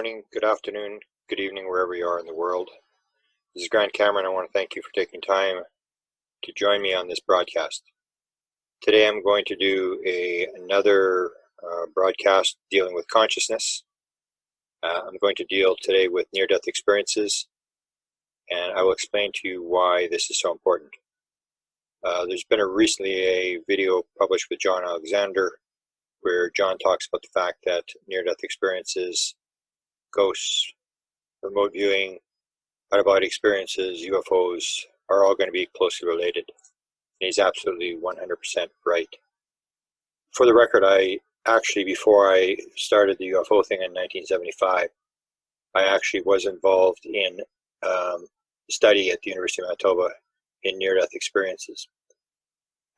morning, good afternoon, good evening, wherever you are in the world. This is Grant Cameron. I want to thank you for taking time to join me on this broadcast. Today I'm going to do another broadcast dealing with consciousness. I'm going to deal today with near-death experiences, and I will explain to you why this is so important. There's been recently a video published with John Alexander where John talks about the fact that near-death experiences, ghosts, remote viewing, out-of-body experiences, UFOs are all going to be closely related. And he's absolutely 100% right. For the record, before I started the UFO thing in 1975, I actually was involved in study at the University of Manitoba in near-death experiences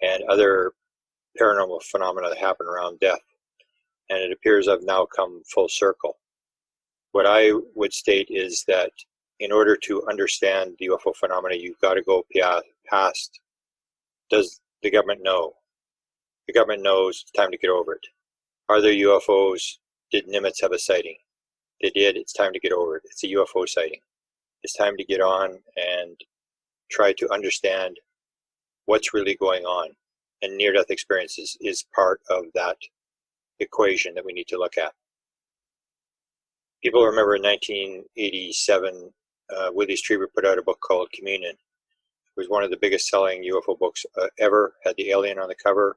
and other paranormal phenomena that happen around death. And it appears I've now come full circle. What I would state is that in order to understand the UFO phenomena, you've got to go past, does the government know? The government knows, it's time to get over it. Are there UFOs? Did Nimitz have a sighting? They did, it's time to get over it. It's a UFO sighting. It's time to get on and try to understand what's really going on. And near-death experiences is part of that equation that we need to look at. People remember in 1987, Willie Strieber put out a book called Communion. It was one of the biggest selling UFO books ever, had the alien on the cover.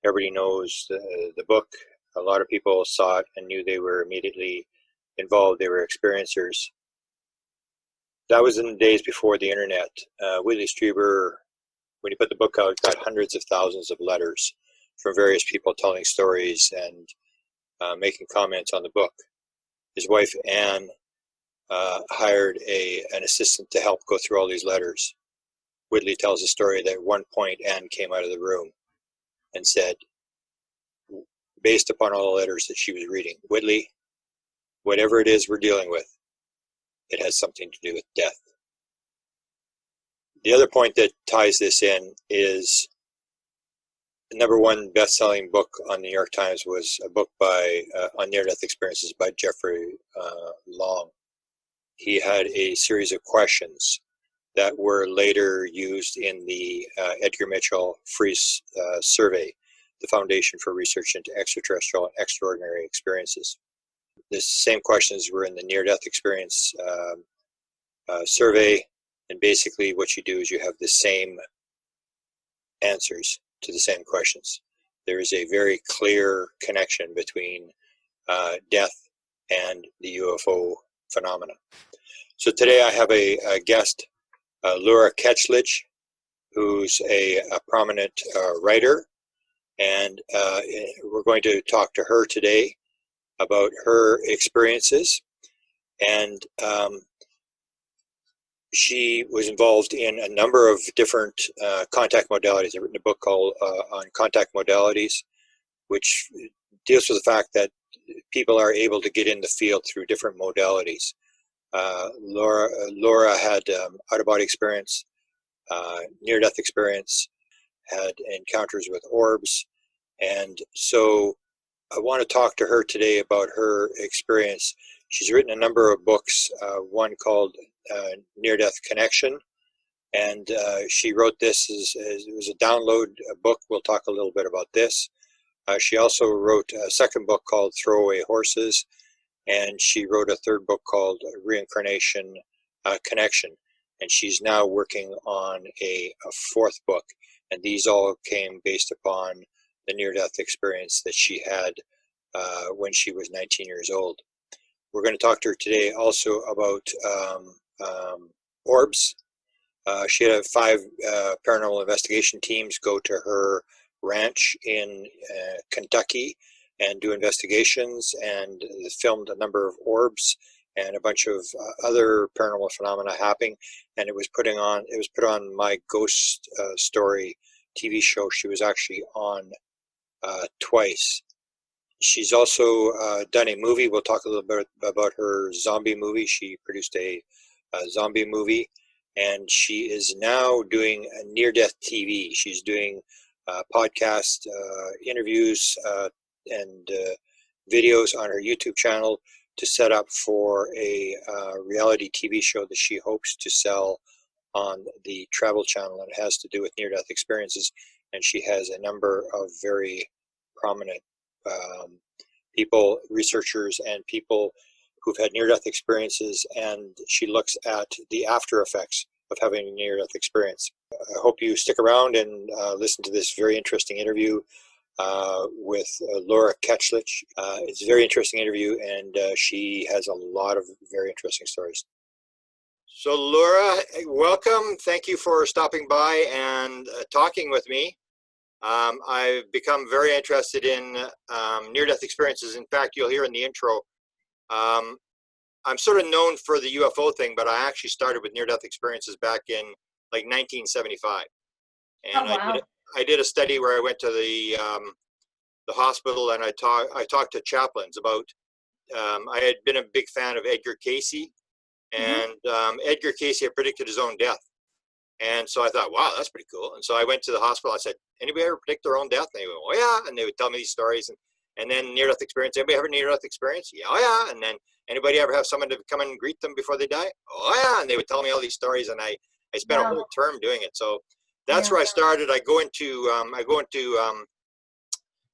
Everybody knows the book. A lot of people saw it and knew they were immediately involved. They were experiencers. That was in the days before the internet. Willie Strieber, when he put the book out, got hundreds of thousands of letters from various people telling stories and making comments on the book. His wife, Anne, hired an assistant to help go through all these letters. Whitley tells a story that at one point Anne came out of the room and said, based upon all the letters that she was reading, Whitley, whatever it is we're dealing with, it has something to do with death. The other point that ties this in is the #1 best-selling book on the New York Times was a book on near-death experiences by Jeffrey Long. He had a series of questions that were later used in the Edgar Mitchell Free Survey, the Foundation for Research into Extraterrestrial and Extraordinary Experiences. The same questions were in the near-death experience survey. And basically what you do is you have the same answers to the same questions. There is a very clear connection between death and the UFO phenomena. So today I have a guest, Lura Ketchledge, who's a prominent writer. And we're going to talk to her today about her experiences. And she was involved in a number of different contact modalities. I've written a book called on contact modalities, which deals with the fact that people are able to get in the field through different modalities. Laura had out-of-body experience, near-death experience, had encounters with orbs, and so I want to talk to her today about her experience. She's written a number of books, one called Near-Death Connection, and she wrote this it was a download book. We'll talk a little bit about this. She also wrote a second book called Throwaway Horses, and she wrote a third book called Reincarnation Connection, and she's now working on a fourth book, and these all came based upon the near-death experience that she had when she was 19 years old. We're going to talk to her today also about orbs. She had 5 paranormal investigation teams go to her ranch in Kentucky and do investigations, and filmed a number of orbs and a bunch of other paranormal phenomena happening. And it was put on My Ghost Story TV show. She was actually on twice. She's also done a movie. We'll talk a little bit about her zombie movie. She produced a zombie movie, and she is now doing a near-death TV. She's doing podcast interviews and videos on her YouTube channel to set up for a reality TV show that she hopes to sell on the Travel Channel, and it has to do with near-death experiences. And she has a number of very prominent people, researchers, and people who've had near-death experiences, and she looks at the after effects of having a near-death experience. I hope you stick around and listen to this very interesting interview with Lura Ketchledge. It's a very interesting interview, and she has a lot of very interesting stories. So Lura, welcome. Thank you for stopping by and talking with me. I've become very interested in near-death experiences. In fact, you'll hear in the intro, I'm sort of known for the UFO thing, but I actually started with near-death experiences back in like 1975. And oh, wow. I did a study where I went to the hospital, and I talked to chaplains about, I had been a big fan of Edgar Cayce, and Edgar Cayce had predicted his own death. And so I thought, wow, that's pretty cool. And so I went to the hospital. I said, anybody ever predict their own death? And they went, oh yeah. And they would tell me these stories. And then near-death experience. Anybody have a near-death experience? Yeah, oh yeah. And then anybody ever have someone to come and greet them before they die? Oh yeah. And they would tell me all these stories, and I spent a whole term doing it. So that's where I started. I go into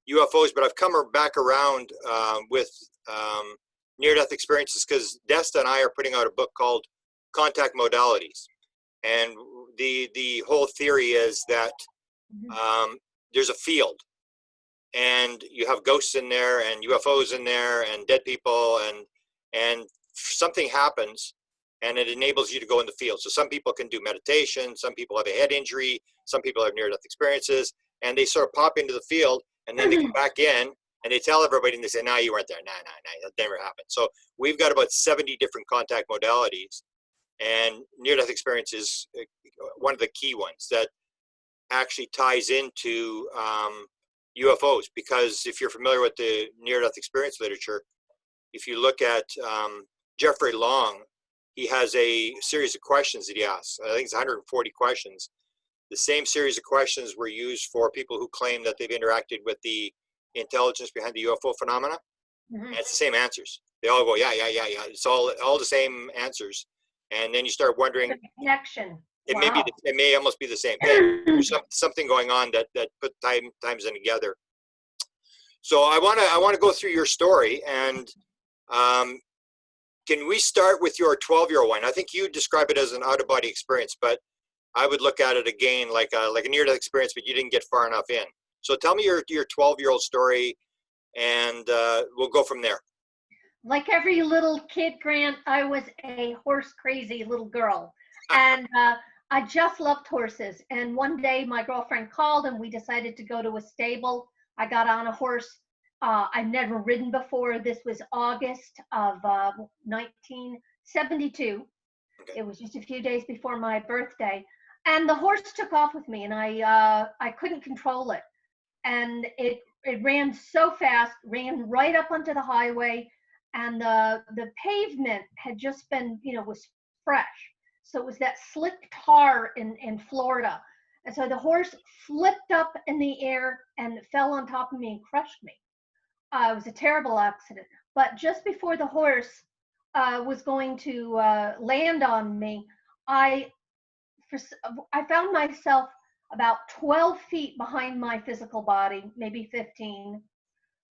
UFOs, but I've come back around with near-death experiences because Desta and I are putting out a book called Contact Modalities. And the whole theory is that there's a field, and you have ghosts in there and UFOs in there and dead people, and something happens and it enables you to go in the field. So some people can do meditation, some people have a head injury, some people have near-death experiences, and they sort of pop into the field, and then they come back in and they tell everybody, and they say, no, you weren't there. Nah, that never happened. So we've got about 70 different contact modalities, and near-death experience is one of the key ones that actually ties into UFOs. Because if you're familiar with the near-death experience literature, if you look at Jeffrey Long, he has a series of questions that he asks. I think it's 140 questions. The same series of questions were used for people who claim that they've interacted with the intelligence behind the UFO phenomena. And it's the same answers. They all go, yeah. It's all the same answers. And then you start wondering, connection. It may almost be the same thing. There's something going on that put times in together. So I want to go through your story, and can we start with your 12-year-old one? I think you describe it as an out-of-body experience, but I would look at it again like a near-death experience, but you didn't get far enough in. So tell me your 12-year-old story, and we'll go from there. Like every little kid, Grant, I was a horse-crazy little girl, and I just loved horses. And one day my girlfriend called, and we decided to go to a stable. I got on a horse. I'd never ridden before. This was August of 1972. Okay. It was just a few days before my birthday. And the horse took off with me, and I couldn't control it. And it ran so fast, ran right up onto the highway, and the pavement had just been, was fresh. So it was that slick tar in Florida. And so the horse flipped up in the air and fell on top of me and crushed me. It was a terrible accident. But just before the horse was going to land on me, I found myself about 12 feet behind my physical body, maybe 15.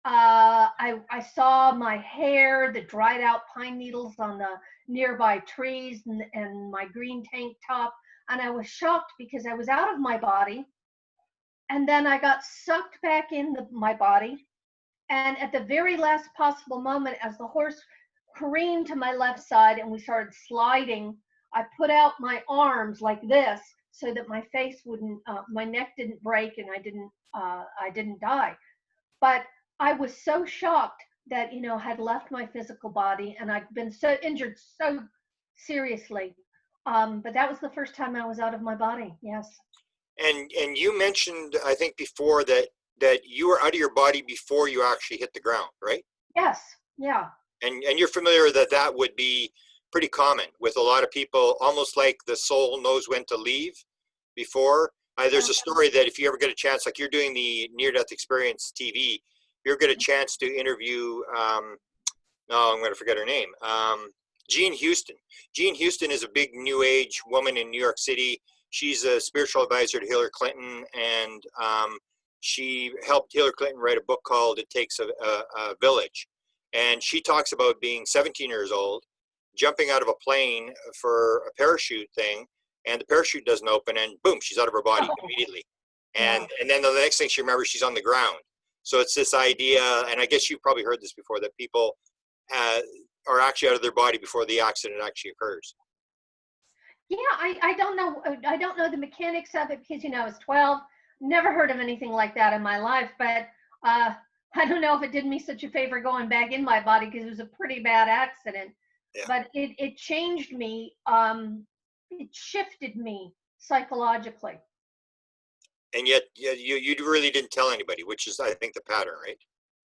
I saw my hair, the dried out pine needles on the nearby trees, and my green tank top. And I was shocked because I was out of my body. And then I got sucked back in my body. And at the very last possible moment, as the horse careened to my left side and we started sliding, I put out my arms like this so that my face wouldn't, my neck didn't break, and I didn't die. But I was so shocked that, had left my physical body, and I'd been so injured so seriously. But that was the first time I was out of my body. Yes. And you mentioned, I think before, that you were out of your body before you actually hit the ground, right? Yes. Yeah. And you're familiar that would be pretty common with a lot of people, almost like the soul knows when to leave before. There's a story that if you ever get a chance, like you're doing the near-death experience TV, you'll get a chance to interview no, I'm going to forget her name. Jean Houston. Jean Houston is a big New Age woman in New York City. She's a spiritual advisor to Hillary Clinton, and she helped Hillary Clinton write a book called "It Takes a Village." And she talks about being 17 years old, jumping out of a plane for a parachute thing, and the parachute doesn't open, and boom, she's out of her body immediately. And Wow. and then the next thing she remembers, she's on the ground. So it's this idea, and I guess you've probably heard this before, that people uh, are actually out of their body before the accident actually occurs. Yeah, I don't know. I don't know the mechanics of it because, I was 12. Never heard of anything like that in my life. But uh, I don't know if it did me such a favor going back in my body because it was a pretty bad accident. Yeah. But it changed me. It shifted me psychologically. And yet you really didn't tell anybody, which is, I think, the pattern, right?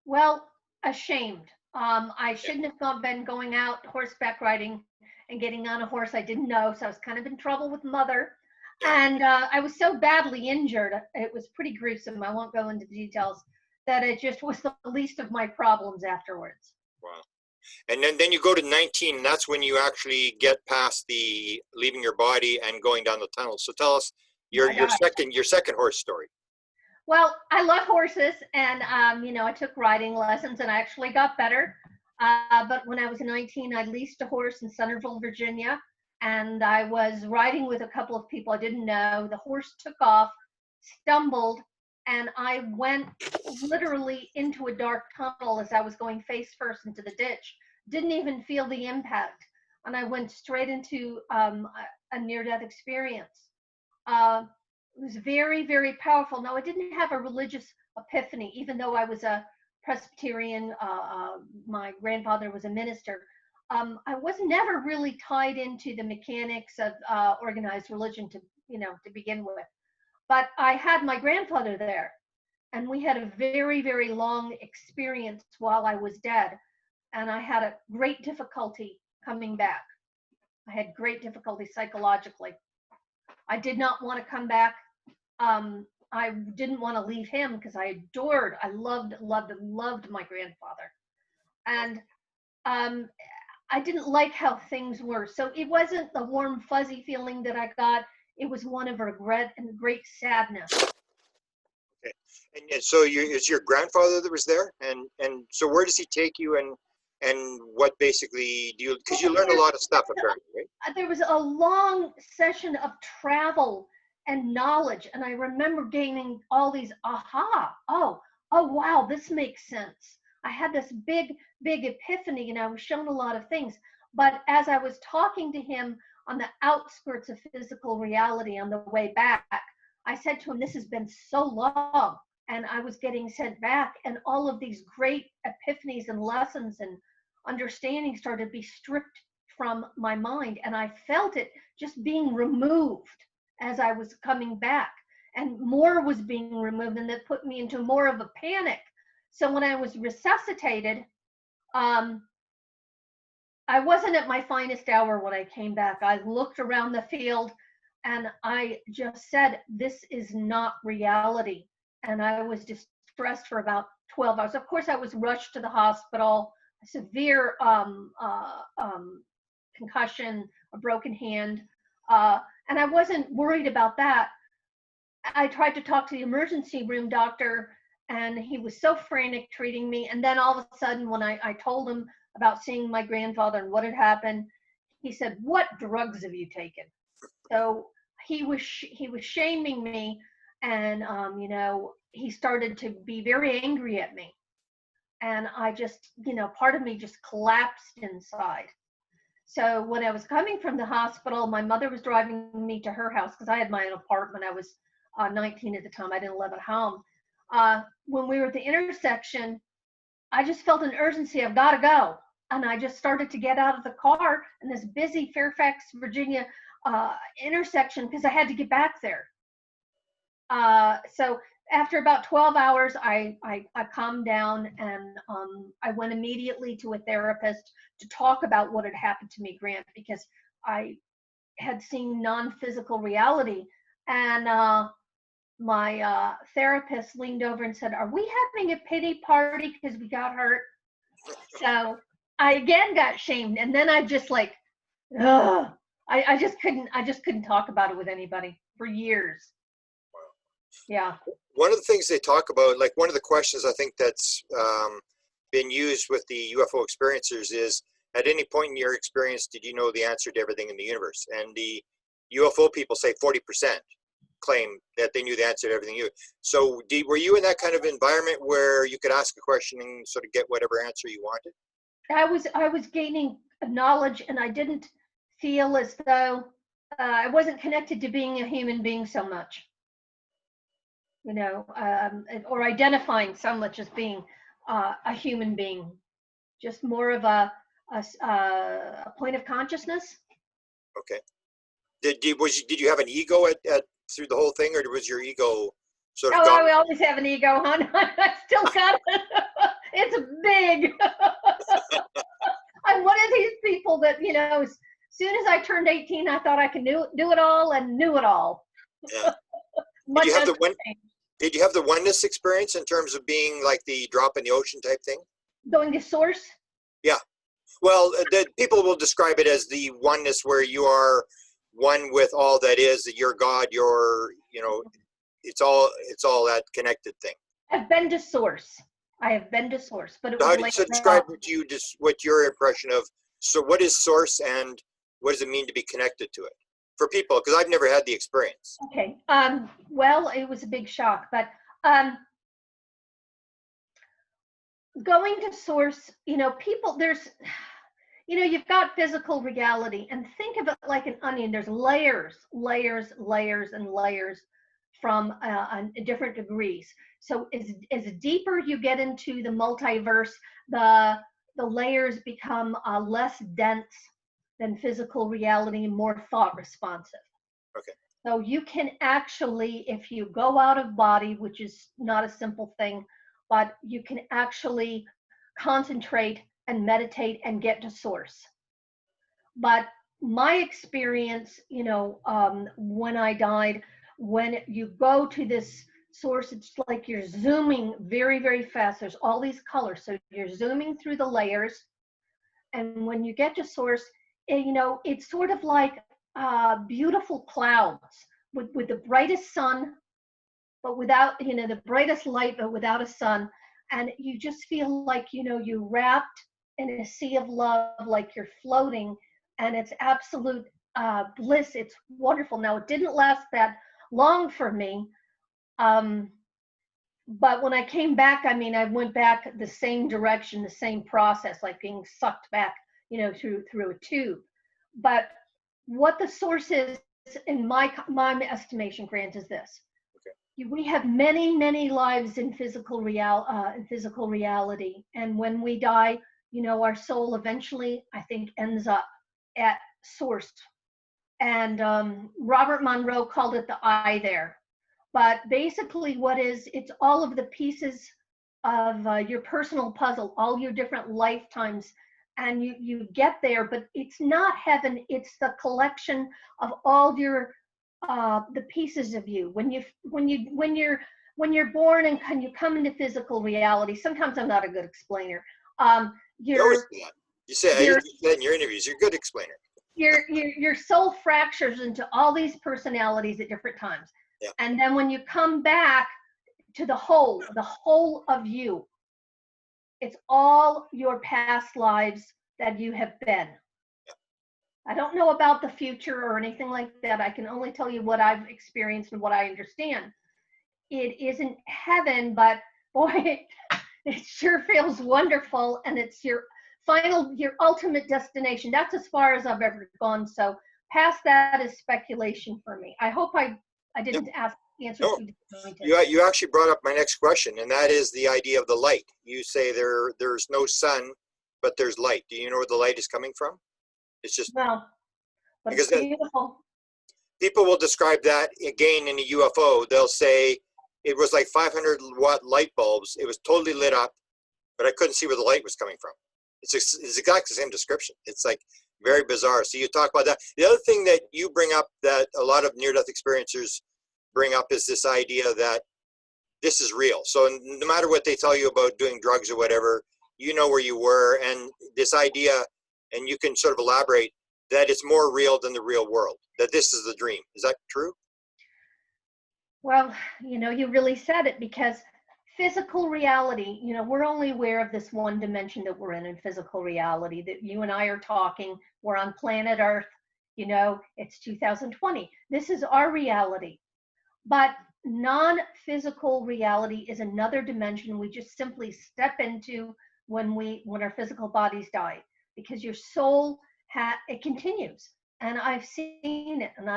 Well, ashamed. I Yeah. shouldn't have been going out horseback riding and getting on a horse I didn't know. So I was kind of in trouble with mother. Yeah. And I was so badly injured, it was pretty gruesome. I won't go into details, that it just was the least of my problems afterwards. Wow. And then you go to 19, and that's when you actually get past the leaving your body and going down the tunnel. So tell us My God. your second horse story. Well, I love horses, and I took riding lessons, and I actually got better. But when I was 19, I leased a horse in Centerville, Virginia, and I was riding with a couple of people I didn't know. The horse took off, stumbled, and I went literally into a dark tunnel as I was going face first into the ditch. Didn't even feel the impact, and I went straight into a near-death experience. Uh, it was very, very powerful. Now, I didn't have a religious epiphany, even though I was a Presbyterian. My grandfather was a minister. I was never really tied into the mechanics of organized religion to begin with. But I had my grandfather there, and we had a very, very long experience while I was dead, and I had a great difficulty coming back. I had great difficulty psychologically. I did not want to come back. I didn't want to leave him because I loved my grandfather. And I didn't like how things were. So it wasn't the warm, fuzzy feeling that I got. It was one of regret and great sadness. Okay. And so it's your grandfather that was there, and so where does he take you, and what basically do you, because you learn a lot of stuff apparently, right? There was a long session of travel and knowledge, and I remember gaining all these oh wow, this makes sense. I had this big epiphany, and I was shown a lot of things. But as I was talking to him on the outskirts of physical reality on the way back, I said to him, this has been so long. And I was getting sent back, and all of these great epiphanies and lessons and understanding started to be stripped from my mind, and I felt it just being removed as I was coming back, and more was being removed, and that put me into more of a panic. So when I was resuscitated, I wasn't at my finest hour when I came back. I looked around the field, and I just said, this is not reality. And I was distressed for about 12 hours. Of course, I was rushed to the hospital, severe concussion, a broken hand. And I wasn't worried about that. I tried to talk to the emergency room doctor, and he was so frantic treating me. And then all of a sudden, when I told him about seeing my grandfather and what had happened, he said, what drugs have you taken? So he was shaming me, and he started to be very angry at me. And I just, part of me just collapsed inside. So when I was coming from the hospital, my mother was driving me to her house because I had my own apartment. I was 19 at the time. I didn't live at home. When we were at the intersection, I just felt an urgency. I've got to go. And I just started to get out of the car in this busy Fairfax, Virginia intersection because I had to get back there. So after about 12 hours, I calmed down, and I went immediately to a therapist to talk about what had happened to me, Grant, because I had seen non-physical reality. And my therapist leaned over and said, are we having a pity party because we got hurt? So I again got shamed, and then I just like, ugh, I just couldn't talk about it with anybody for years. Yeah. One of the things they talk about, like one of the questions I think that's been used with the UFO experiencers is, at any point in your experience, did you know the answer to everything in the universe? And the UFO people say 40% claim that they knew the answer to everything. So were you in that kind of environment where you could ask a question and sort of get whatever answer you wanted? I was gaining knowledge, and I didn't feel as though I wasn't connected to being a human being so much, you know, or identifying so much as being a human being. Just more of a point of consciousness. Okay. Did you have an ego at through the whole thing, or was your ego sort of Oh, gone? I always have an ego, hon. I still got it. It's big. I'm one of these people that, you know, as soon as I turned 18, I thought I could do it all and knew it all. Yeah. Much Did you have as did you have the oneness experience in terms of being like the drop in the ocean type thing? going to source? Yeah. Well, the people will describe it as the oneness where you are one with all that is, that you're God, you're, you know, it's all that connected thing. I've been to source. I have been to source, but it So was how do you later describe on. what your impression of, so what is source and what does it mean to be connected to it for people? Because I've never had the experience. Okay. Well, it was a big shock, but um, going to source, you know, people, you know, you've got physical reality, and think of it like an onion. There's layers, layers, layers, and layers from different degrees. So as deeper you get into the multiverse, the layers become less dense than physical reality and more thought responsive. Okay. So you can actually, if you go out of body, which is not a simple thing, but you can actually concentrate and meditate and get to source. But my experience, you know, when I died, when you go to this source, it's like you're zooming very, very fast. There's all these colors. So you're zooming through the layers. And when you get to source, you know, it's sort of like beautiful clouds with the brightest sun, but without, you know, the brightest light, but without a sun. And you just feel like, you know, you're wrapped in a sea of love, like you're floating, and it's absolute bliss. It's wonderful. Now, it didn't last that long for me. But when I came back, I mean, I went back the same direction, the same process, like being sucked back, you know, through a tube. But what the source is, in my estimation, Grant, is this: we have many, many lives in physical reality, and when we die, you know, our soul eventually, I think, ends up at source. And Robert Monroe called it the I there. But basically, it's all of the pieces of your personal puzzle, all your different lifetimes, and you get there. But it's not heaven; it's the collection of all your the pieces of you. When you're born and you come into physical reality. Sometimes I'm not a good explainer. You always Your do that. You said in your interviews, you're a good explainer. your soul fractures into all these personalities at different times. Yeah. And then when you come back to the whole of you, it's all your past lives that you have been. Yeah. I don't know about the future or anything like that. I can only tell you what I've experienced and what I understand. It isn't heaven, but boy, it sure feels wonderful, and it's your ultimate destination. That's as far as I've ever gone. So past that is speculation for me. I hope I didn't answer too disappointed. You actually brought up my next question, and that is the idea of the light. You say there's no sun, but there's light. Do you know where the light is coming from? It's just no, but because it's beautiful. People will describe that again in a UFO. They'll say it was like 500-watt light bulbs. It was totally lit up, but I couldn't see where the light was coming from. It's exactly the same description. It's like very bizarre. So you talk about that. The other thing that you bring up that a lot of near-death experiencers bring up is this idea that this is real. So no matter what they tell you about doing drugs or whatever, you know where you were, and this idea, and you can sort of elaborate that it's more real than the real world, that this is the dream. Is that true? Well, you really said it, because physical reality, we're only aware of this one dimension that we're in physical reality, that you and I are talking. We're on planet Earth. It's 2020. This is our reality. But non-physical reality is another dimension we just simply step into when our physical bodies die, because your soul it continues. And I've seen it, and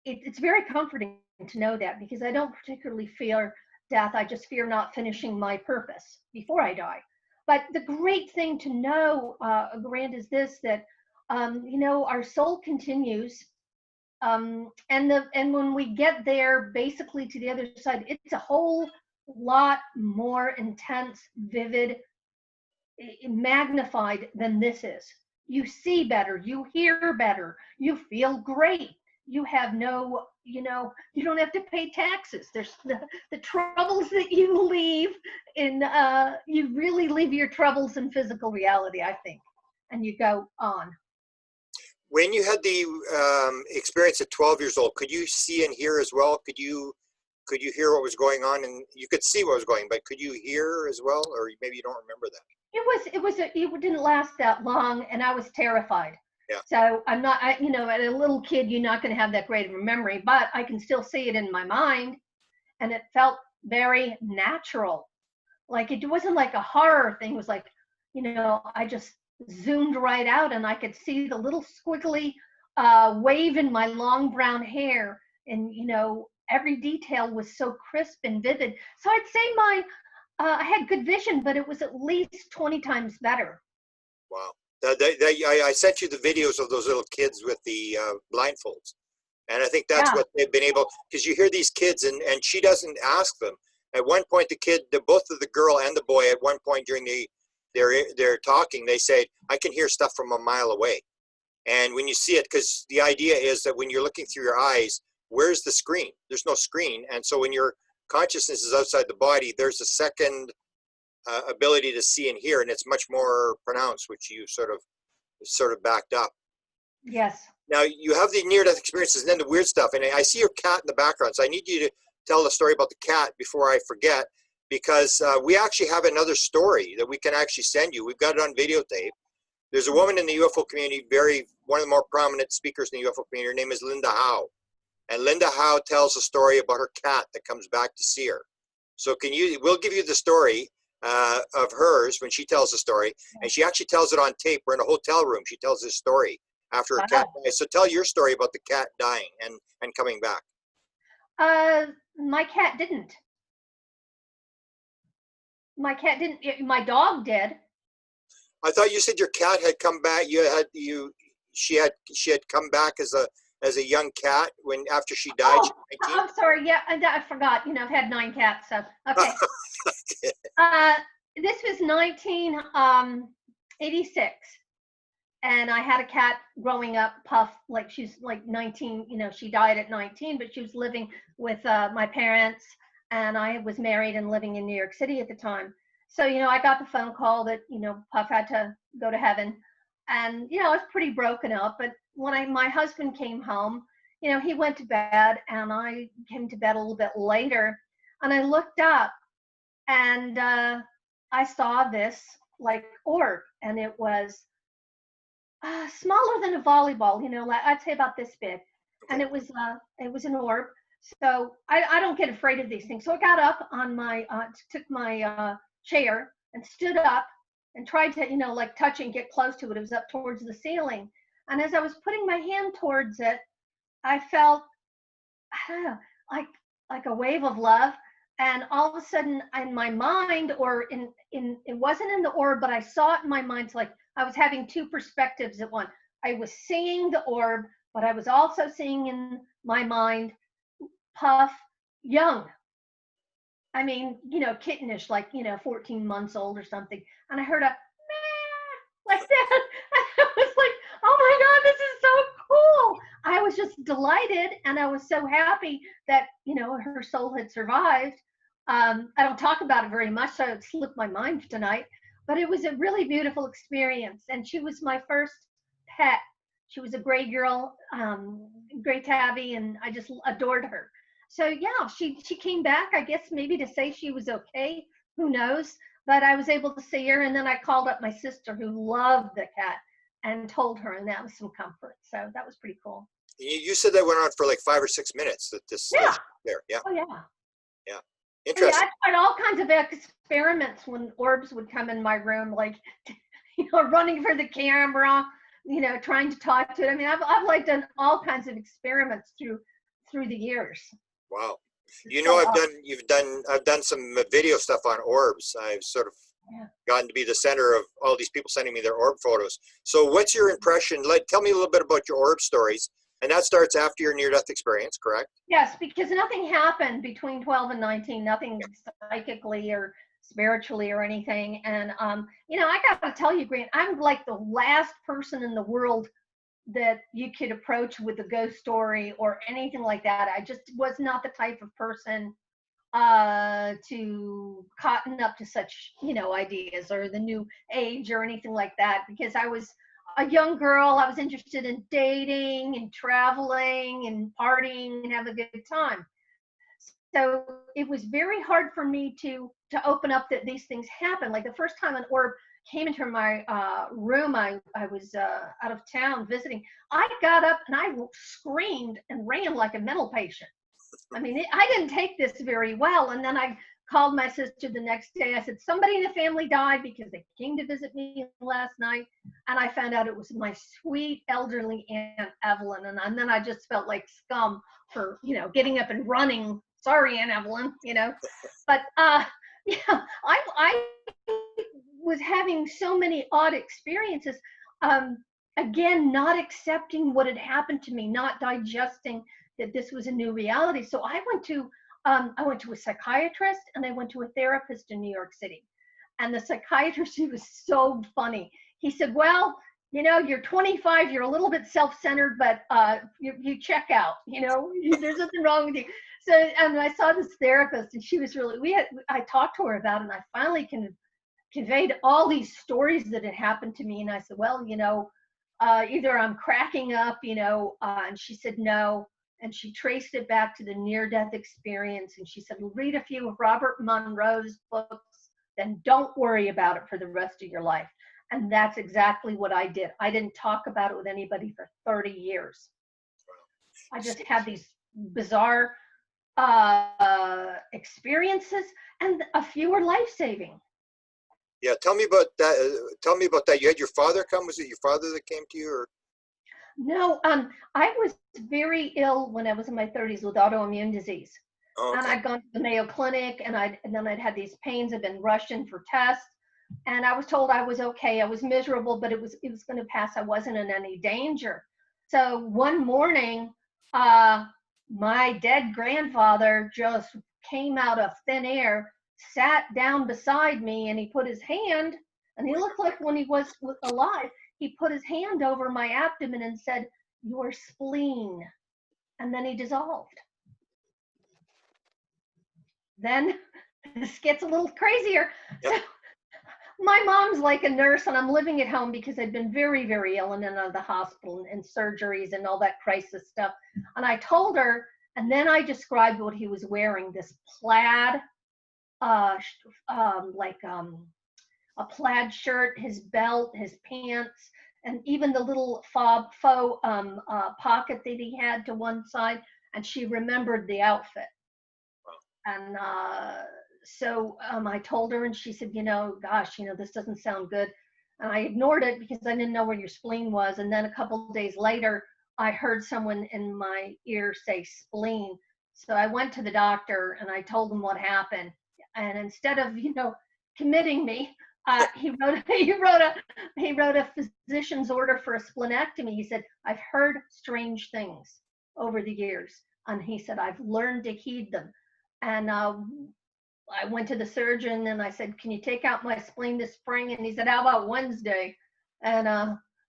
it's very comforting to know that, because I don't particularly fear death. I just fear not finishing my purpose before I die. But the great thing to know, Grant, is this, that our soul continues, and when we get there, basically to the other side, it's a whole lot more intense, vivid, magnified than this is. You see better, you hear better, you feel great. You have no, you don't have to pay taxes. There's the troubles that you leave in, you really leave your troubles in physical reality, I think, and you go on. When you had the experience at 12 years old, could you see and hear as well? Could you hear what was going on? And you could see what was going, but could you hear as well? Or maybe you don't remember that. It didn't last that long, and I was terrified. Yeah. So I'm not, at a little kid, you're not going to have that great of a memory, but I can still see it in my mind, and it felt very natural. Like, it wasn't like a horror thing. It was like, I just zoomed right out, and I could see the little squiggly wave in my long brown hair, and every detail was so crisp and vivid. So I'd say I had good vision, but it was at least 20 times better. Wow. I sent you the videos of those little kids with the blindfolds. And I think that's what they've been able, because you hear these kids, and she doesn't ask them. At one point, both of the girl and the boy, at one point during their talking, they say, I can hear stuff from a mile away. And when you see it, because the idea is that when you're looking through your eyes, where's the screen? There's no screen. And so when your consciousness is outside the body, there's a second ability to see and hear, and it's much more pronounced, which you sort of backed up. Yes. Now you have the near-death experiences, and then the weird stuff. And I see your cat in the background, so I need you to tell the story about the cat before I forget, because we actually have another story that we can actually send you. We've got it on videotape. There's a woman in the UFO community, one of the more prominent speakers in the UFO community. Her name is Linda Howe. And Linda Howe tells a story about her cat that comes back to see her. So we'll give you the story of hers when she tells the story. And she actually tells it on tape. We're in a hotel room. She tells this story after her cat dies. So tell your story about the cat dying and coming back. My cat didn't. My cat didn't. My dog did. I thought you said your cat had come back. She had come back as a young cat after she died. Oh, I'm sorry. Yeah, I forgot. I've had 9 cats. So okay. This was 1986, and I had a cat growing up, Puff. Like, she's like 19. She died at 19, but she was living with my parents, and I was married and living in New York City at the time. So I got the phone call that Puff had to go to heaven, and I was pretty broken up. But when my husband came home, he went to bed, and I came to bed a little bit later, and I looked up, and I saw this like orb, and it was smaller than a volleyball, I'd say about this big, and it was an orb. So I don't get afraid of these things. So I got up on took my chair and stood up and tried to like touch it and get close to it. It was up towards the ceiling, and as I was putting my hand towards it, I felt, I don't know, like a wave of love. And all of a sudden, in my mind, or in it wasn't in the orb, but I saw it in my mind. It's like I was having 2 perspectives at once. I was seeing the orb, but I was also seeing in my mind Puff young. I mean, kittenish, like 14 months old or something. And I heard a meh, like that. And I was like, oh my God, this is so cool. I was just delighted, and I was so happy that her soul had survived. I don't talk about it very much, so it slipped my mind tonight. but it was a really beautiful experience. And she was my first pet. She was a gray girl, gray tabby, and I just adored her. So yeah, she came back, I guess maybe to say she was okay. Who knows? But I was able to see her, and then I called up my sister who loved the cat and told her, and that was some comfort. So that was pretty cool. You said that went on for like 5 or 6 minutes. That this Yeah. there, yeah. Oh yeah. Yeah. Yeah, Interesting. I tried all kinds of experiments when orbs would come in my room, like, running for the camera, trying to talk to it. I mean, I've like done all kinds of experiments through the years. Wow. So, I've done some video stuff on orbs. I've sort of gotten to be the center of all these people sending me their orb photos. So what's your impression? Tell me a little bit about your orb stories. And that starts after your near-death experience, correct? Yes, because nothing happened between 12 and 19, nothing psychically or spiritually or anything. And, I got to tell you, Grant, I'm like the last person in the world that you could approach with a ghost story or anything like that. I just was not the type of person to cotton up to such, ideas or the new age or anything like that, because I was a young girl. I was interested in dating and traveling and partying and have a good time. So it was very hard for me to open up that these things happen. Like the first time an orb came into my room, I was out of town visiting. I got up and I screamed and ran like a mental patient. I mean, I didn't take this very well. And then I called my sister the next day. I said, somebody in the family died because they came to visit me last night. And I found out it was my sweet elderly Aunt Evelyn. And then I just felt like scum for, getting up and running. Sorry, Aunt Evelyn, But yeah, I was having so many odd experiences. Again, not accepting what had happened to me, not digesting that this was a new reality. So I went to a psychiatrist and I went to a therapist in New York City. And the psychiatrist, he was so funny. He said, well, you're 25, you're a little bit self-centered, but you check out, there's nothing wrong with you. So, and I saw this therapist and she was really, I talked to her about it, and I finally conveyed all these stories that had happened to me. And I said, well, either I'm cracking up, and she said, no. And she traced it back to the near-death experience. And she said, read a few of Robert Monroe's books, then don't worry about it for the rest of your life. And that's exactly what I did. I didn't talk about it with anybody for 30 years. I just had these bizarre experiences, and a few were life-saving. Yeah, tell me about that. You had your father come. Was it your father that came to you, or? No, I was very ill when I was in my 30s with autoimmune disease. Oh, okay. And I'd gone to the Mayo Clinic, and then I'd had these pains. I'd been rushed in for tests, and I was told I was okay. I was miserable, but it was going to pass. I wasn't in any danger. So one morning, my dead grandfather just came out of thin air, sat down beside me, and he put his hand, and he looked like when he was alive, he put his hand over my abdomen and said, your spleen. And then he dissolved. Then this gets a little crazier. Yep. So my mom's like a nurse, and I'm living at home because I'd been very, very ill and in and out of the hospital and surgeries and all that crisis stuff. And I told her, and then I described what he was wearing, this plaid, a plaid shirt, his belt, his pants, and even the little faux pocket that he had to one side. And she remembered the outfit. And so I told her, and she said, gosh, this doesn't sound good. And I ignored it because I didn't know where your spleen was. And then a couple of days later, I heard someone in my ear say spleen. So I went to the doctor and I told him what happened. And instead of, committing me, he wrote a physician's order for a splenectomy. He said, I've heard strange things over the years. And he said, I've learned to heed them. And I went to the surgeon and I said, can you take out my spleen this spring? And he said, how about Wednesday? And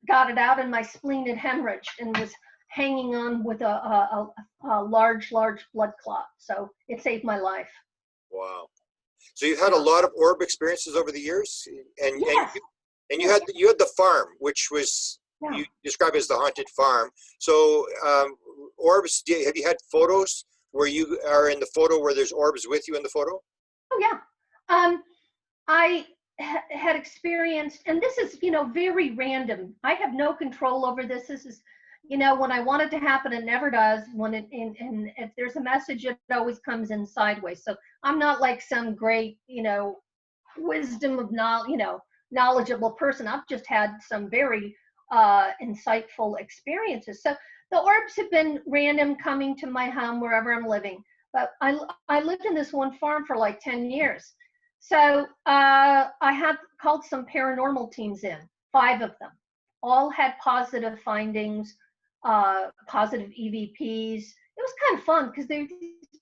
got it out, and my spleen had hemorrhaged and was hanging on with a large blood clot. So it saved my life. Wow. So you've had a lot of orb experiences over the years, and Yes. and you had the farm, which was you describe as the haunted farm. So orbs, have you had photos where you are in the photo where there's orbs with you in the photo? Oh yeah. I had experienced, and this is, very random. I have no control over this. This is, when I want it to happen, it never does. When and if there's a message, it always comes in sideways. So I'm not like some great, wisdom of knowledgeable person. I've just had some very insightful experiences. So the orbs have been random, coming to my home wherever I'm living. But I lived in this one farm for like 10 years. So I had called some paranormal teams in, 5 of them. All had positive findings, positive EVPs. It was kind of fun because these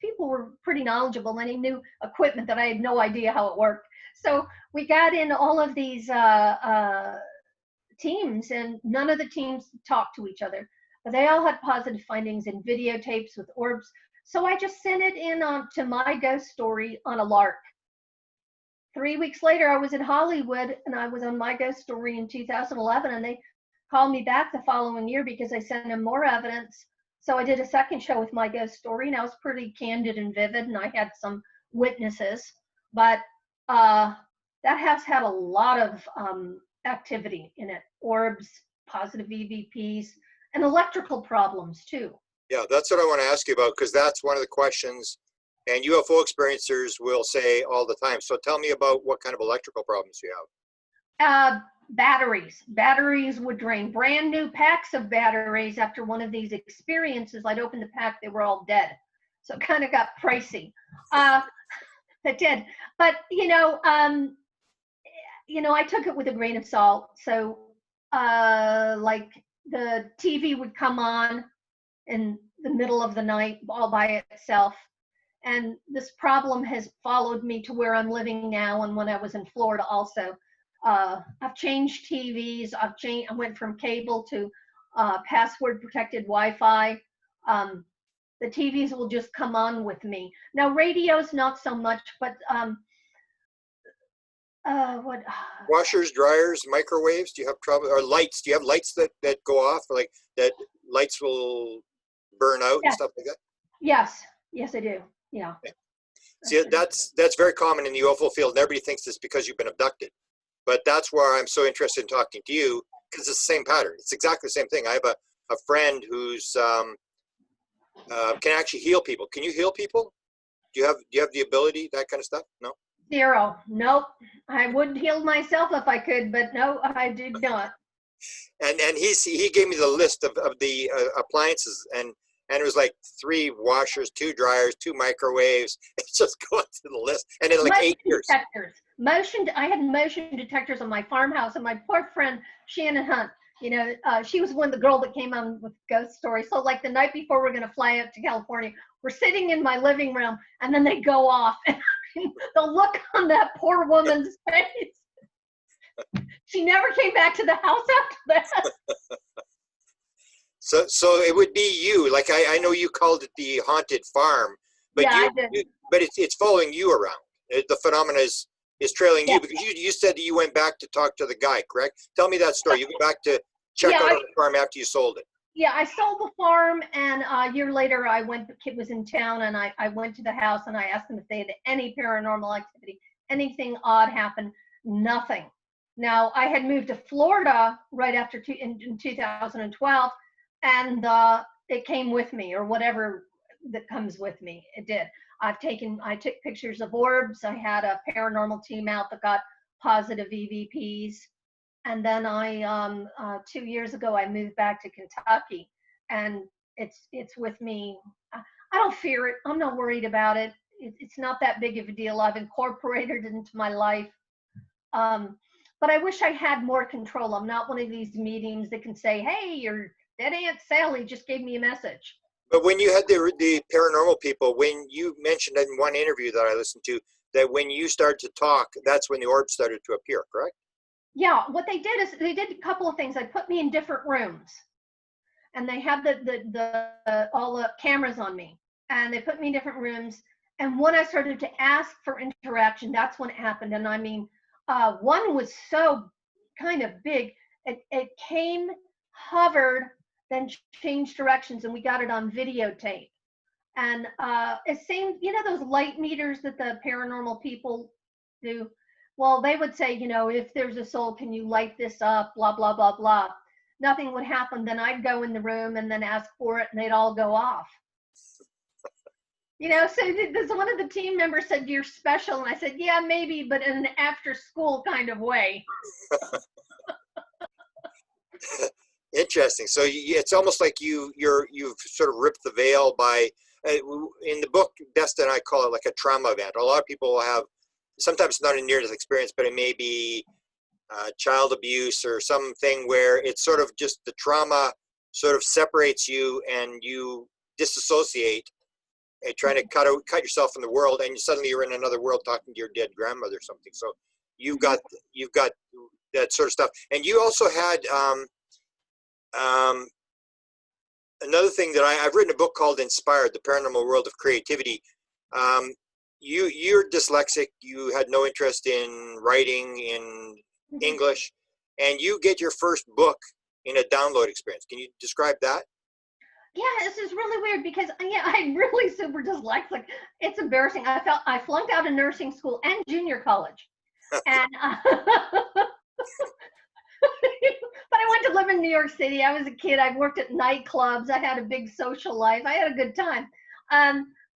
people were pretty knowledgeable and they knew equipment that I had no idea how it worked. So we got in all of these teams, and none of the teams talked to each other. But they all had positive findings in videotapes with orbs. So I just sent it in to my ghost story on a lark. 3 weeks later, I was in Hollywood and I was on My Ghost Story in 2011, and they called me back the following year because I sent them more evidence. So I did a second show with My Ghost Story, and I was pretty candid and vivid, and I had some witnesses. But that has had a lot of activity in it: orbs, positive EVPs, and electrical problems too. Yeah, that's what I want to ask you about, because that's one of the questions. And UFO experiencers will say all the time. So tell me about what kind of electrical problems you have. Batteries would drain. Brand new packs of batteries. After one of these experiences, I'd open the pack, they were all dead. So it kind of got pricey. It did. But, I took it with a grain of salt. So like the TV would come on in the middle of the night all by itself. And this problem has followed me to where I'm living now, and when I was in Florida also. I've changed TVs. I went from cable to password protected Wi-Fi. The TVs will just come on with me. Now radios not so much, but what? Washers, dryers, microwaves. Do you have trouble? Or lights? Do you have lights that go off, or like that lights will burn out and stuff like that? Yes, I do. Yeah. Okay. See, that's very common in the UFO field, and everybody thinks it's because you've been abducted. But that's why I'm so interested in talking to you, because it's the same pattern. It's exactly the same thing. I have a friend who's can actually heal people. Can you heal people? Do you have the ability, that kind of stuff? No? 0. Nope. I would heal myself if I could, but no, I did not. And he gave me the list of the appliances, and it was like 3 washers, 2 dryers, 2 microwaves. It's just going through the list, and in like motion 8 years. Detectors. I had motion detectors on my farmhouse, and my poor friend Shannon Hunt, she was the girl that came on with Ghost Story. So like the night before we're gonna fly out to California, we're sitting in my living room, and then they go off, and the look on that poor woman's face. She never came back to the house after that. So it would be you. Like I know you called it the haunted farm, but yeah, but it's following you around. The phenomena is trailing you, because you said that you went back to talk to the guy, correct? Tell me that story. You went back to check out the farm after you sold it. Yeah, I sold the farm, and a year later the kid was in town, and I went to the house and I asked them if they had any paranormal activity, anything odd happen. Nothing. Now, I had moved to Florida right after in 2012, and it came with me, or whatever that comes with me. It did. I took pictures of orbs. I had a paranormal team out that got positive EVPs. And then 2 years ago, I moved back to Kentucky, and it's with me. I don't fear it. I'm not worried about it. It's not that big of a deal. I've incorporated it into my life. But I wish I had more control. I'm not one of these mediums that can say, hey, your dead Aunt Sally just gave me a message. But when you had the paranormal people, when you mentioned in one interview that I listened to, that when you started to talk, that's when the orbs started to appear, correct? Yeah, what they did is they did a couple of things. They put me in different rooms, and they had all the cameras on me, and they put me in different rooms, And when I started to ask for interaction, that's when it happened. And I mean, one was so kind of big. It came, hovered, then changed directions, and we got it on videotape. And it seemed, you know, those light meters that the paranormal people do. Well, they would say, you know, if there's a soul, can you light this up? Blah blah blah blah. Nothing would happen. Then I'd go in the room and then ask for it, and they'd all go off. You know, so this one of the team members said, "You're special," and I said, "Yeah, maybe, but in an after-school kind of way." Interesting. So it's almost like you've sort of ripped the veil by in the book. Best and I call it like a trauma event. A lot of people will have sometimes not a near-death experience, but it may be child abuse or something where it's sort of just the trauma sort of separates you and you disassociate and trying to cut yourself from the world, and suddenly you're in another world talking to your dead grandmother or something. So you've got that sort of stuff. And you also had another thing that I've written a book called Inspired, The Paranormal World of Creativity. You're dyslexic. You had no interest in writing in English, and you get your first book in a download experience. Can you describe that? Yeah, this is really weird because yeah, I'm really super dyslexic. It's embarrassing. I flunked out of nursing school and junior college, and but I went to live in New York City. I was a kid. I worked at nightclubs. I had a big social life. I had a good time.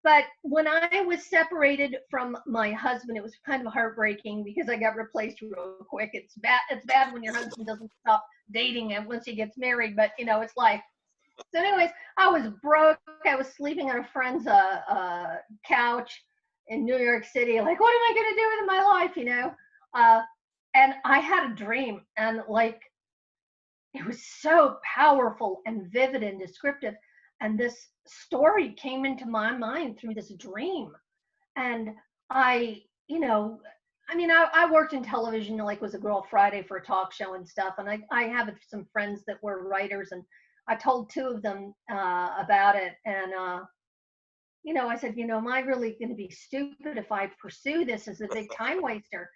But when I was separated from my husband, it was kind of heartbreaking because I got replaced real quick. It's bad. It's bad when your husband doesn't stop dating and once he gets married, but you know, it's life. So anyways, I was broke. I was sleeping on a friend's couch in New York City. Like, what am I going to do with my life, you know? And I had a dream, and like, it was so powerful and vivid and descriptive. And this story came into my mind through this dream. And you know, I mean, I worked in television, like was a Girl Friday for a talk show and stuff. And I have some friends that were writers, and I told two of them about it. And, you know, I said, you know, am I really going to be stupid if I pursue this as a big time waster?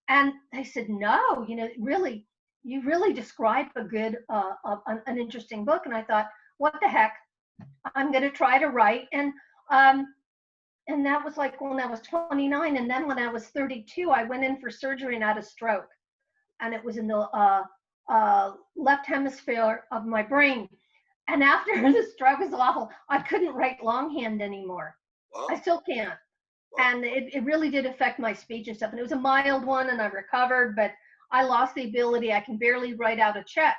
And they said, no, you know, really, you really describe a good, an interesting book. And I thought, what the heck? I'm going to try to write. And that was like when I was 29. And then when I was 32, I went in for surgery and had a stroke. And it was in the left hemisphere of my brain. And after the stroke was awful, I couldn't write longhand anymore. Wow. I still can't. Wow. And it really did affect my speech and stuff. And it was a mild one, and I recovered, but I lost the ability. I can barely write out a check.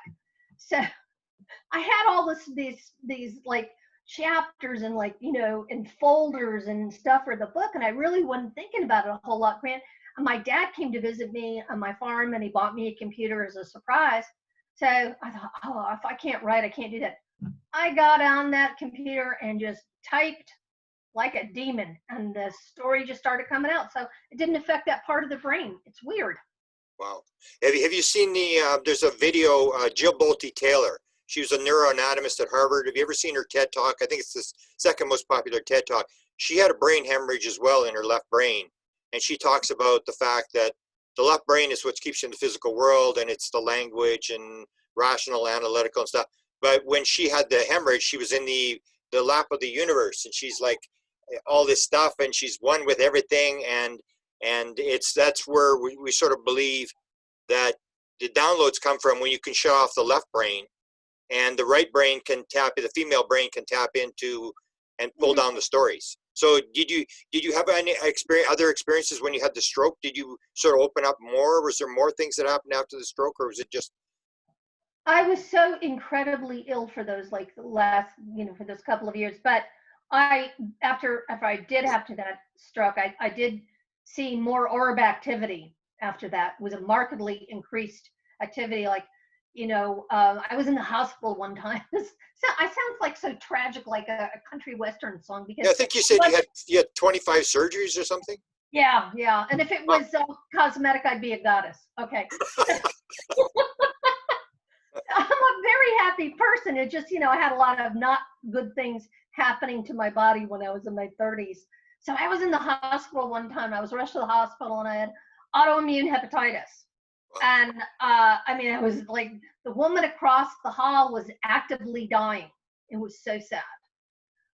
So I had all these like chapters and like, you know, and folders and stuff for the book. And I really wasn't thinking about it a whole lot, Grant. And my dad came to visit me on my farm, and he bought me a computer as a surprise. So I thought, oh, if I can't write, I can't do that. I got on that computer and just typed like a demon, and the story just started coming out. So it didn't affect that part of the brain. It's weird. Wow. Have you seen there's a video, Jill Bolte Taylor. She was a neuroanatomist at Harvard. Have you ever seen her TED Talk? I think it's the second most popular TED Talk. She had a brain hemorrhage as well in her left brain. And she talks about the fact that the left brain is what keeps you in the physical world, and it's the language and rational, analytical and stuff. But when she had the hemorrhage, she was in the lap of the universe, and she's like all this stuff, and she's one with everything. And that's where we sort of believe that the downloads come from, when you can shut off the left brain, and the right brain can the female brain can tap into and pull down the stories. So did you have any other experiences when you had the stroke? Did you sort of open up more? Was there more things that happened after the stroke, or was it just? I was so incredibly ill for those, like the last, you know, for those couple of years. But after I did after that stroke, I did see more orb activity after that. It was a markedly increased activity. Like, you know, I was in the hospital one time. I sound like so tragic, like a country western song. Because yeah, I think you said you had 25 surgeries or something. Yeah. And if it was cosmetic, I'd be a goddess. Okay. I'm a very happy person. It just, you know, I had a lot of not good things happening to my body when I was in my 30s. So I was in the hospital one time. I was rushed to the hospital and I had autoimmune hepatitis. And I mean, it was like the woman across the hall was actively dying. It was so sad.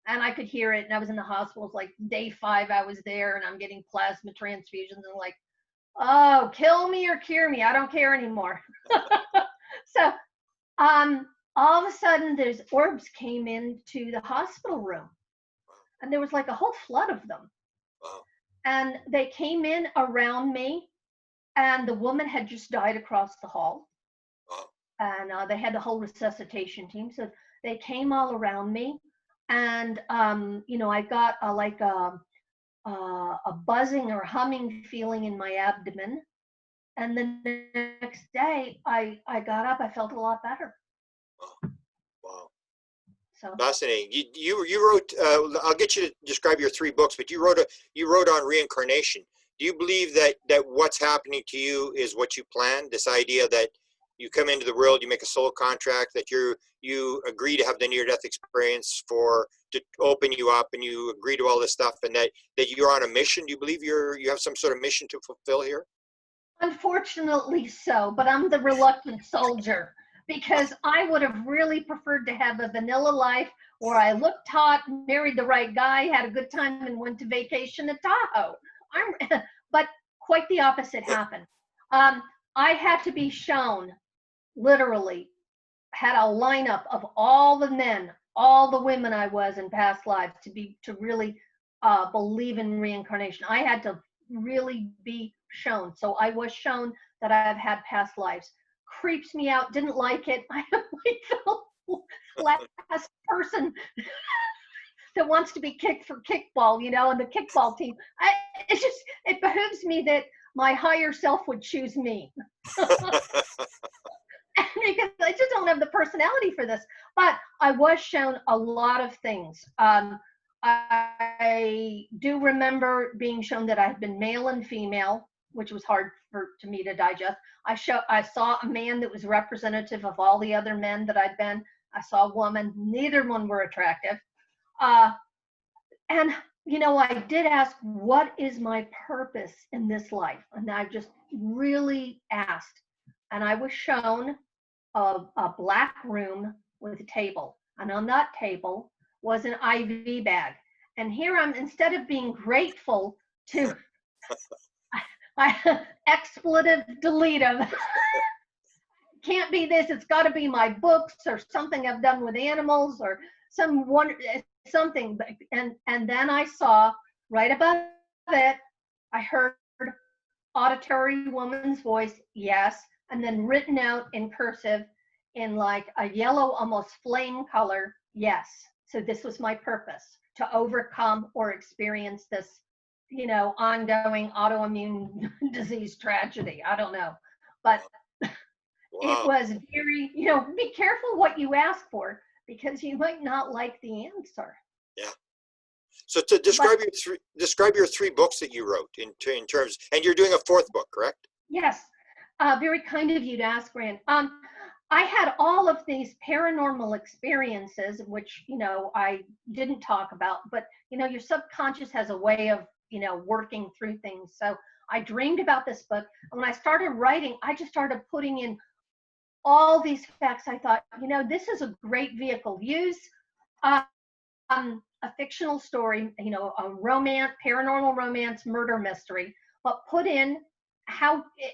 And I could hear it. And I was in the hospital. It's like day 5 I was there and I'm getting plasma transfusions and like, oh, kill me or cure me. I don't care anymore. So all of a sudden, there's orbs came into the hospital room. And there was like a whole flood of them. Wow. And they came in around me. And the woman had just died across the hall. Wow. And they had the whole resuscitation team. So they came all around me. And, you know, I got like a buzzing or humming feeling in my abdomen. And the next day, I got up, I felt a lot better. Wow. Wow. So Fascinating. You wrote. I'll get you to describe your 3 books, but you wrote on reincarnation. Do you believe that what's happening to you is what you planned? This idea that you come into the world, you make a soul contract, that you agree to have the near-death experience to open you up, and you agree to all this stuff, and that you're on a mission. Do you believe you have some sort of mission to fulfill here? unfortunately so, but I'm the reluctant soldier because I would have really preferred to have a vanilla life where I looked hot, married the right guy, had a good time, and went to vacation to Tahoe. But quite the opposite happened. I had to be shown, literally, had a lineup of all the men, all the women I was in past lives to really believe in reincarnation. I had to really be shown. So I was shown that I've had past lives. Creeps me out. Didn't like it. I am like the last person that wants to be kicked for kickball, you know, and the kickball team. It behooves me that my higher self would choose me. Because I just don't have the personality for this. But I was shown a lot of things. I do remember being shown that I had been male and female, which was hard to me to digest. I saw a man that was representative of all the other men that I'd been. I saw a woman. Neither one were attractive. And, you know, I did ask, what is my purpose in this life? And I just really asked. And I was shown a black room with a table. And on that table was an IV bag. And here I'm, instead of being grateful to, I expletive deletive. Can't be this, it's got to be my books or something I've done with animals or something. And then I saw right above it, I heard auditory woman's voice, yes, and then written out in cursive in like a yellow, almost flame color, yes. So this was my purpose, to overcome or experience this, you know, ongoing autoimmune disease tragedy. I don't know, but Wow. It was very, you know, be careful what you ask for because you might not like the answer. Yeah. So to describe your 3 books that you wrote in terms, and you're doing a 4th book, correct? Yes. Very kind of you to ask, Rand. I had all of these paranormal experiences, which, you know, I didn't talk about, but, you know, your subconscious has a way of, you know, working through things. So I dreamed about this book. And when I started writing, I just started putting in all these facts. I thought, you know, this is a great vehicle. Use a fictional story, you know, a romance, paranormal romance, murder mystery, but put in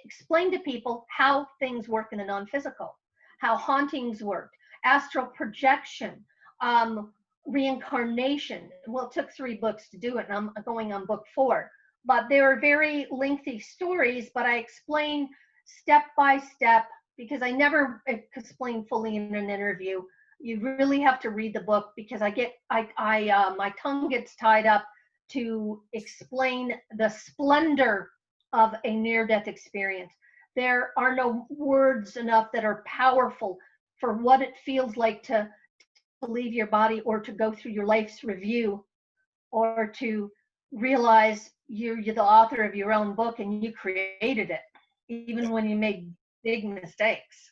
explain to people how things work in the non-physical, how hauntings work, astral projection, reincarnation. Well, it took 3 books to do it, and I'm going on book 4. But they were very lengthy stories, but I explained step by step because I never explain fully in an interview. You really have to read the book because my tongue gets tied up to explain the splendor of a near-death experience. There are no words enough that are powerful for what it feels like to leave your body or to go through your life's review or to realize you're the author of your own book and you created it, even when you made big mistakes.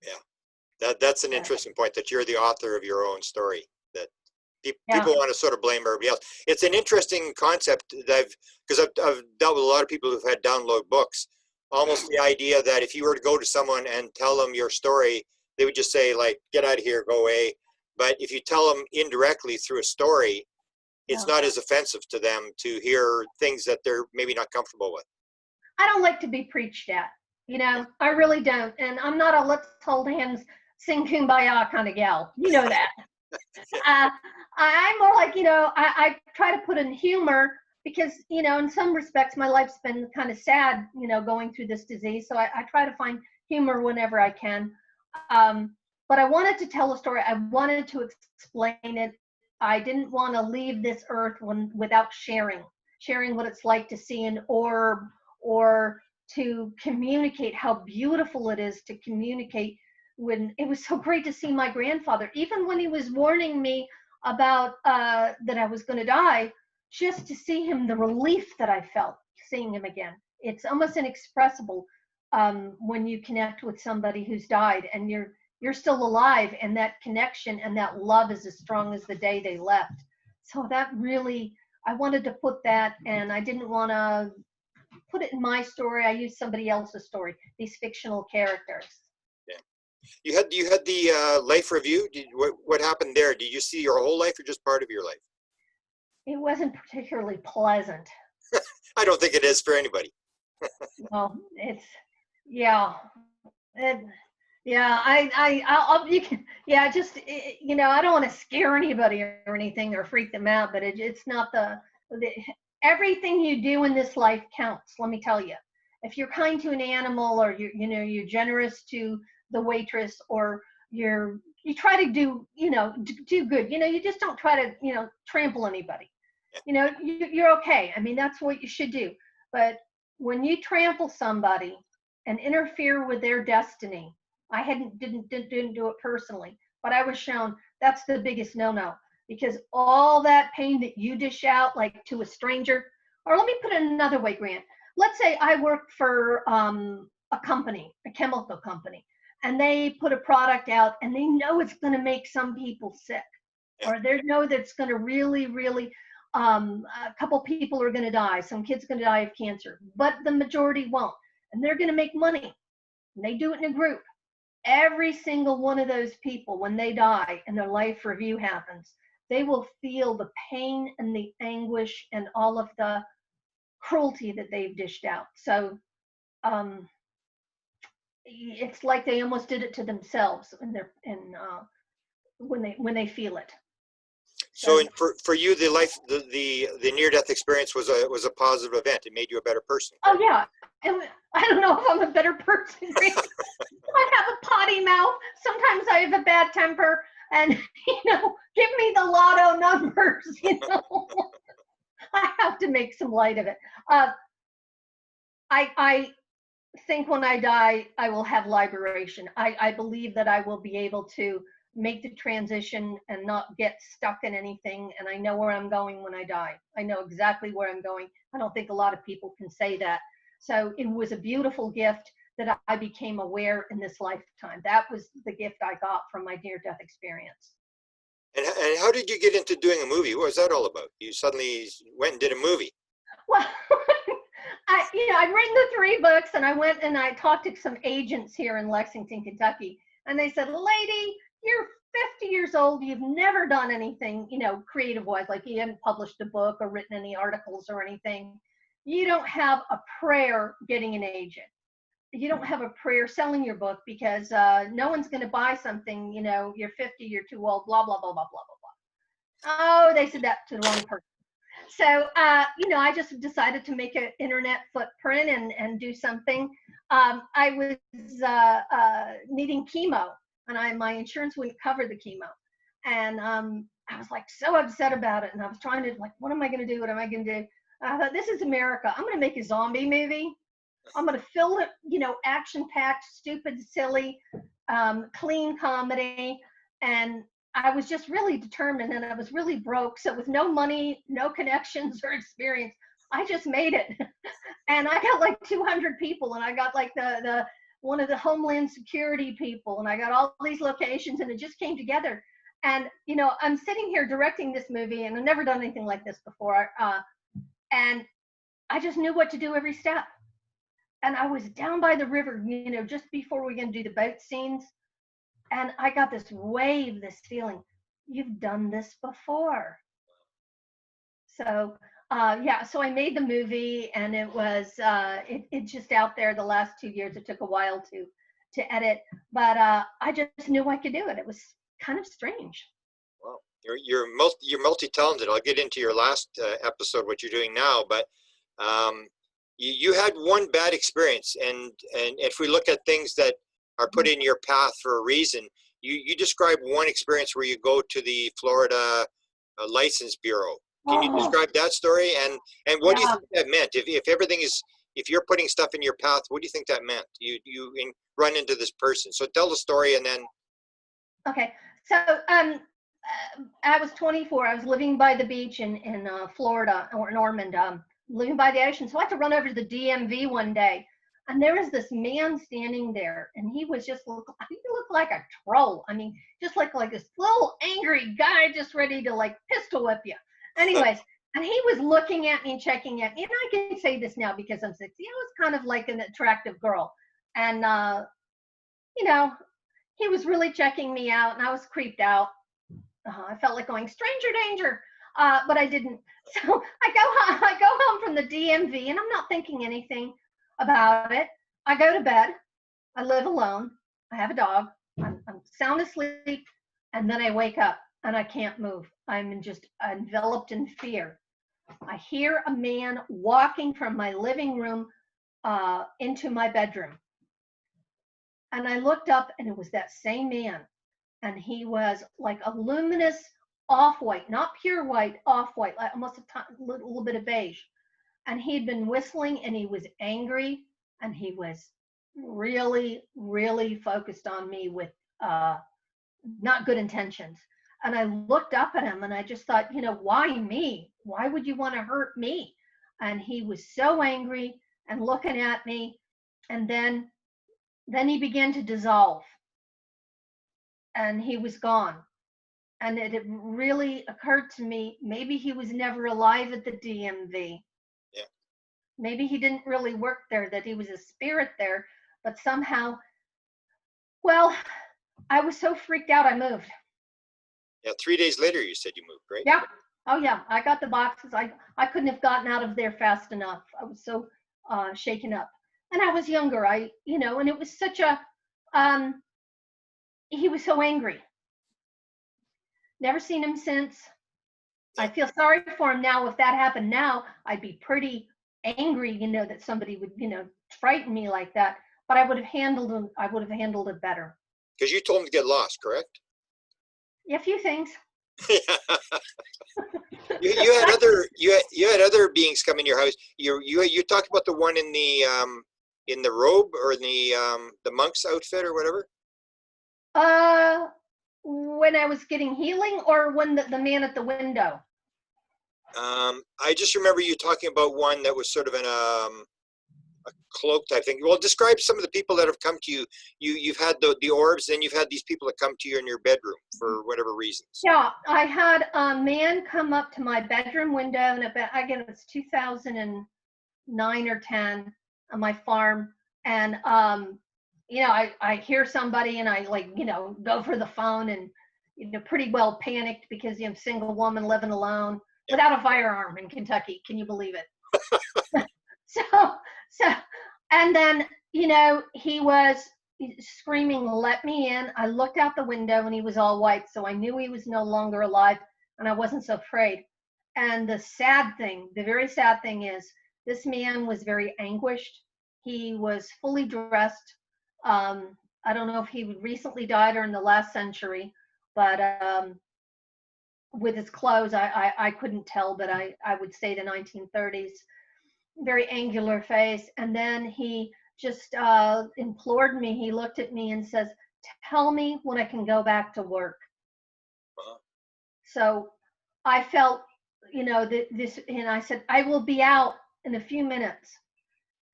Yeah, that's an interesting point, that you're the author of your own story. Yeah. People want to sort of blame everybody else. It's an interesting concept that because I've dealt with a lot of people who've had download books. Almost the idea that if you were to go to someone and tell them your story, they would just say like, "Get out of here, go away." But if you tell them indirectly through a story, it's Yeah. not as offensive to them to hear things that they're maybe not comfortable with. I don't like to be preached at. I really don't. And I'm not a let's hold hands, sing kumbaya kind of gal. You know that. uh, I'm more like, I try to put in humor because, in some respects, my life's been kind of sad, going through this disease. So I try to find humor whenever I can. But I wanted to tell a story. I wanted to explain it. I didn't want to leave this earth without sharing what it's like to see an orb or to communicate how beautiful it is to communicate. When it was so great to see my grandfather, even when he was warning me about that I was going to die, just to see him, the relief that I felt seeing him again. It's almost inexpressible when you connect with somebody who's died and you're still alive, and that connection and that love is as strong as the day they left. So that really, I wanted to put that, and I didn't want to put it in my story. I used somebody else's story, these fictional characters. Yeah. You had the life review. What happened there? Did you see your whole life or just part of your life? It wasn't particularly pleasant. I don't think it is for anybody. Well, it's, yeah. Yeah, I'll you can, yeah, just, I don't want to scare anybody or anything or freak them out, but it's not the, everything you do in this life counts, let me tell you. If you're kind to an animal, or you're generous to the waitress, or you try to do good, you just don't try to trample anybody. You're okay. I mean, that's what you should do. But when you trample somebody and interfere with their destiny, I didn't do it personally, but I was shown that's the biggest no-no, because all that pain that you dish out, like to a stranger, or let me put it another way, Grant. Let's say I work for a company, a chemical company, and they put a product out and they know it's going to make some people sick, or they know that it's going to really, really, a couple people are going to die, some kids are going to die of cancer, but the majority won't, and they're going to make money. And they do it in a group. Every single one of those people, when they die and their life review happens, they will feel the pain and the anguish and all of the cruelty that they've dished out. So it's like they almost did it to themselves when they feel it. So for you, the near death experience was a positive event. It made you a better person. Oh yeah, and I don't know if I'm a better person. I have a potty mouth. Sometimes I have a bad temper, and give me the lotto numbers. I have to make some light of it. I think when I die, I will have liberation. I believe that I will be able to make the transition and not get stuck in anything. And I know where I'm going when I die. I know exactly where I'm going. I don't think a lot of people can say that. So it was a beautiful gift that I became aware in this lifetime. That was the gift I got from my near-death experience. And how did you get into doing a movie? What was that all about? You suddenly went and did a movie. Well, I'd written the 3 books, and I went and I talked to some agents here in Lexington, Kentucky, and they said, "Lady, you're 50 years old. You've never done anything, creative-wise, like you haven't published a book or written any articles or anything. You don't have a prayer getting an agent. You don't have a prayer selling your book, because no one's going to buy something, you're 50, you're too old, blah, blah, blah, blah, blah, blah, blah." Oh, they said that to the wrong person. So, I just decided to make an internet footprint and do something. I was needing chemo, and my insurance wouldn't cover the chemo. And I was like so upset about it. And I was trying to, like, what am I going to do? What am I going to do? I thought, this is America. I'm going to make a zombie movie. I'm going to fill it, action-packed, stupid, silly, clean comedy. And I was just really determined, and I was really broke. So with no money, no connections or experience, I just made it. And I got like 200 people, and I got like the one of the Homeland Security people, and I got all these locations, and it just came together. And, you know, I'm sitting here directing this movie, and I've never done anything like this before. And I just knew what to do every step. And I was down by the river, you know, just before we were going to do the boat scenes. And I got this wave, this feeling, you've done this before. So, yeah, so I made the movie, and it was, it's just out there the last 2 years. It took a while to edit, but I just knew I could do it. It was kind of strange. Wow, you're multi-talented. I'll get into your last episode, what you're doing now, but you had one bad experience, and if we look at things that are put in your path for a reason, you describe one experience where you go to the Florida License Bureau. Can you describe that story, and what do you think that meant? If everything is, if you're putting stuff in your path, what do you think that meant? You run into this person. So tell the story, and then. Okay, so I was 24. I was living by the beach in Florida, or in Ormond, living by the ocean. So I had to run over to the DMV one day, and there was this man standing there, and he was just he looked like a troll. I mean, just like this little angry guy, just ready to like pistol whip you. Anyways, and he was looking at me and checking at me, and I can say this now because I'm 60. I was kind of like an attractive girl, and you know, he was really checking me out, and I was creeped out. I felt like going, stranger danger, but I didn't. So I go home from the DMV, and I'm not thinking anything about it. I go to bed. I live alone. I have a dog. I'm sound asleep, and then I wake up, and I can't move. I'm just enveloped in fear. I hear a man walking from my living room into my bedroom. And I looked up, and it was that same man. And he was like a luminous off-white, not pure white, off-white, like almost a little bit of beige. And he'd been whistling, and he was angry, and he was really, really focused on me with not good intentions. And I looked up at him, and I just thought, you know, why me? Why would you want to hurt me? And he was so angry and looking at me. And then he began to dissolve, and he was gone. And it really occurred to me, maybe he was never alive at the DMV. Yeah. Maybe he didn't really work there, that he was a spirit there, but somehow, well, I was so freaked out, I moved. Yeah, 3 days later, you said you moved, right? Yeah. Oh, yeah. I got the boxes. I couldn't have gotten out of there fast enough. I was so shaken up. And I was younger. And it was such a, he was so angry. Never seen him since. I feel sorry for him now. If that happened now, I'd be pretty angry, that somebody would, frighten me like that. But I would have handled it better. Because you told him to get lost, correct? Yeah, a few things. you had other beings come in your house. You talked about the one in the robe, or in the monk's outfit or whatever. When I was getting healing, or when the man at the window? I just remember you talking about one that was sort of in a cloak type thing. Well, describe some of the people that have come to you. You've had the orbs, and you've had these people that come to you in your bedroom for whatever reasons. Yeah, I had a man come up to my bedroom window, and again, it was 2009 or 10 on my farm, and I hear somebody, and I go for the phone, and pretty well panicked because I'm a single woman living alone without a firearm in Kentucky. Can you believe it? So, and then, he was screaming, "Let me in." I looked out the window, and he was all white. So I knew he was no longer alive, and I wasn't so afraid. And the very sad thing is, this man was very anguished. He was fully dressed. I don't know if he recently died or in the last century, but with his clothes, I couldn't tell, but I would say the 1930s. Very angular face. And then he just implored me. He looked at me and says, "Tell me when I can go back to work." So I felt, this, and I said, "I will be out in a few minutes."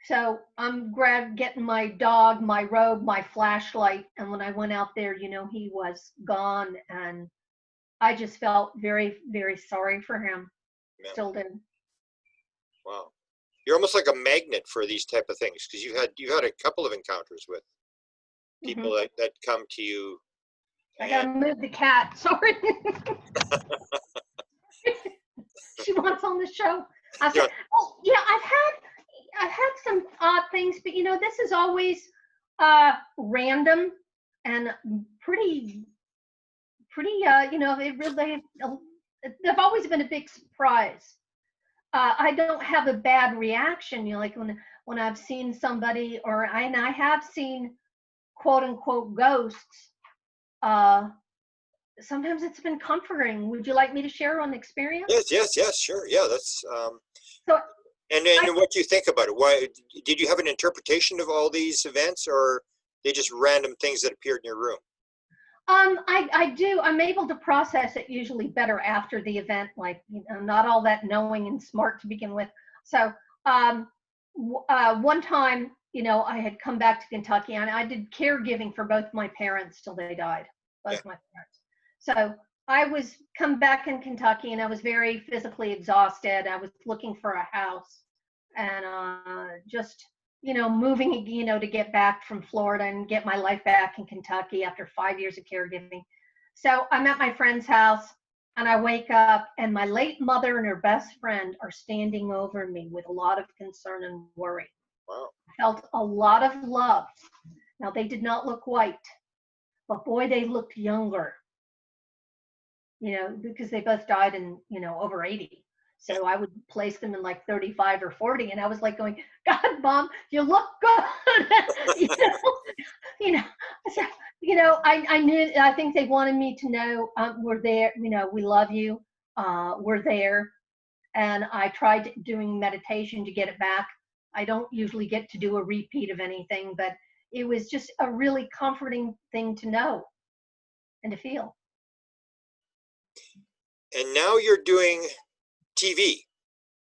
So I'm getting my dog, my robe, my flashlight. And when I went out there, he was gone. And I just felt very, very sorry for him. Yeah. Still do. Wow. You're almost like a magnet for these type of things, because you had a couple of encounters with people that come to you. I gotta move the cat. Sorry. She wants on the show. I said, oh yeah, I've had some odd things, but this is always random and pretty it really they've always been a big surprise. I don't have a bad reaction, like when I've seen somebody, and I have seen quote unquote ghosts. Sometimes it's been comforting. Would you like me to share on the experience? Yes, sure. Yeah, that's So and what do you think about it? Why did you have an interpretation of all these events, or they just random things that appeared in your room? I do. I'm able to process it usually better after the event. Like, I'm not all that knowing and smart to begin with. So, one time, I had come back to Kentucky, and I did caregiving for both my parents till they died. Both my parents. So I was come back in Kentucky, and I was very physically exhausted. I was looking for a house, and just moving, to get back from Florida and get my life back in Kentucky after 5 years of caregiving. So I'm at my friend's house, and I wake up, and my late mother and her best friend are standing over me with a lot of concern and worry. Wow. I felt a lot of love. Now, they did not look white, but boy, they looked younger, because they both died in, over 80. So I would place them in like 35 or 40. And I was like going, God, Mom, you look good. So, I knew, I think they wanted me to know we're there, we love you. We're there. And I tried doing meditation to get it back. I don't usually get to do a repeat of anything, but it was just a really comforting thing to know and to feel. And now you're doing TV.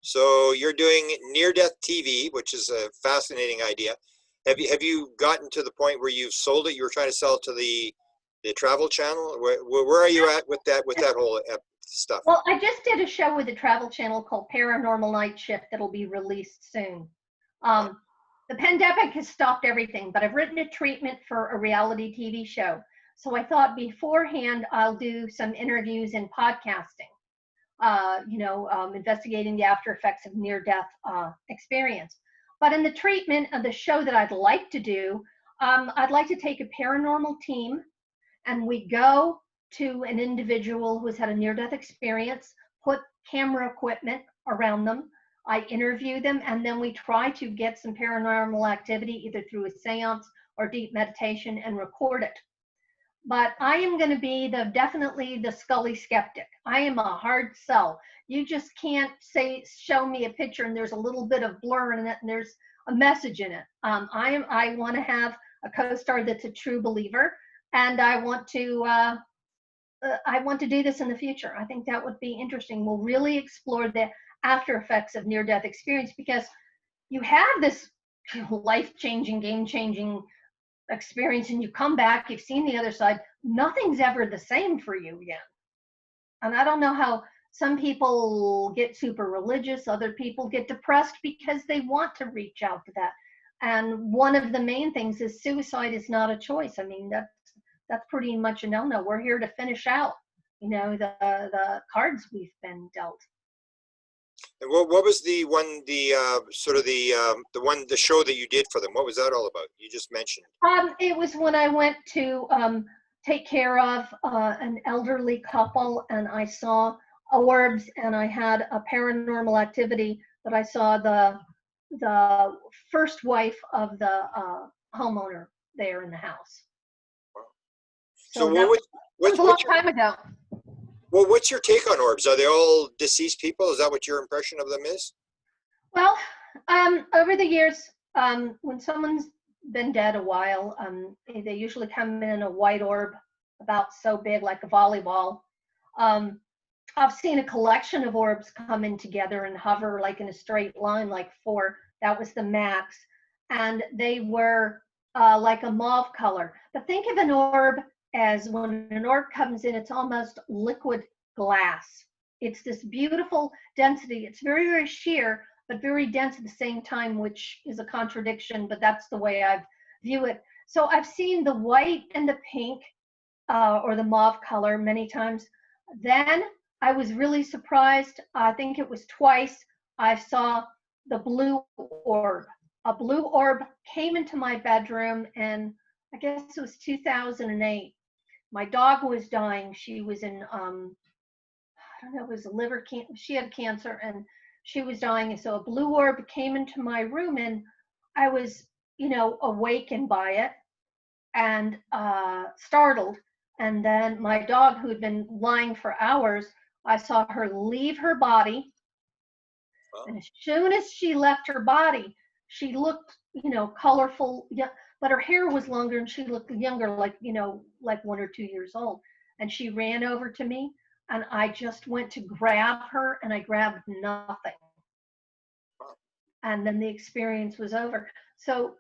So you're doing near-death TV, which is a fascinating idea. Have you gotten to the point where you've sold it? You were trying to sell it to the Travel Channel. Where are you at with that whole stuff? Well, I just did a show with the Travel Channel called Paranormal Night Shift that'll be released soon. The pandemic has stopped everything, but I've written a treatment for a reality TV show. So I thought beforehand I'll do some interviews and podcasting, investigating the after effects of near-death experience. But in the treatment of the show that I'd like to do, I'd like to take a paranormal team, and we go to an individual who's had a near-death experience, put camera equipment around them. I interview them, and then we try to get some paranormal activity either through a seance or deep meditation and record it. But I am going to be definitely the Scully skeptic. I am a hard sell. You just can't show me a picture and there's a little bit of blur in it and there's a message in it. I want to have a co-star that's a true believer, and I want to do this in the future. I think that would be interesting. We'll really explore the after effects of near-death experience, because you have this life-changing, game-changing experience, and you come back, you've seen the other side, nothing's ever the same for you again. And I don't know how some people get super religious, other people get depressed because they want to reach out to that. And one of the main things is suicide is not a choice. I mean, that's pretty much a no-no. We're here to finish out, the cards we've been dealt. And what was the one, the show that you did for them? What was that all about? You just mentioned. It was when I went to take care of an elderly couple, and I saw orbs, and I had a paranormal activity that I saw the first wife of the homeowner there in the house. Wow. So that was a long time ago. Well, what's your take on orbs? Are they all deceased people? Is that what your impression of them is? Well, over the years, when someone's been dead a while, they usually come in a white orb about so big, like a volleyball. I've seen a collection of orbs come in together and hover like in a straight line, like 4. That was the max. And they were like a mauve color. But think of an orb as when an orb comes in, it's almost liquid glass. It's this beautiful density. It's very, very sheer, but very dense at the same time, which is a contradiction, but that's the way I view it. So I've seen the white and the pink or the mauve color many times. Then I was really surprised. I think it was twice I saw the blue orb. A blue orb came into my bedroom, and I guess it was 2008. My dog was dying. She was in, I don't know, it was liver cancer. She had cancer and she was dying. And so a blue orb came into my room, and I was, awakened by it and startled. And then my dog, who had been lying for hours, I saw her leave her body. Wow. And as soon as she left her body, she looked, colorful, yeah, but her hair was longer and she looked younger, like, like 1 or 2 years old. And she ran over to me, and I just went to grab her, and I grabbed nothing. Wow. And then the experience was over. So,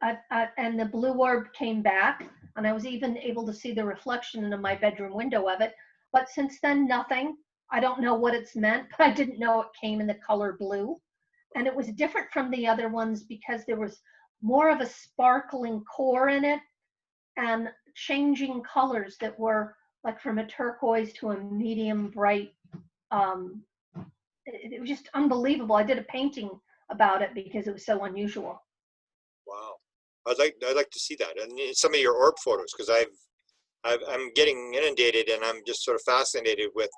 and the blue orb came back, and I was even able to see the reflection in my bedroom window of it. But since then, nothing. I don't know what it's meant, but I didn't know it came in the color blue. And it was different from the other ones because there was more of a sparkling core in it and changing colors that were like from a turquoise to a medium bright. It was just unbelievable. I did a painting about it because it was so unusual. Wow. I'd like to see that, and some of your orb photos, because I'm getting inundated, and I'm just sort of fascinated with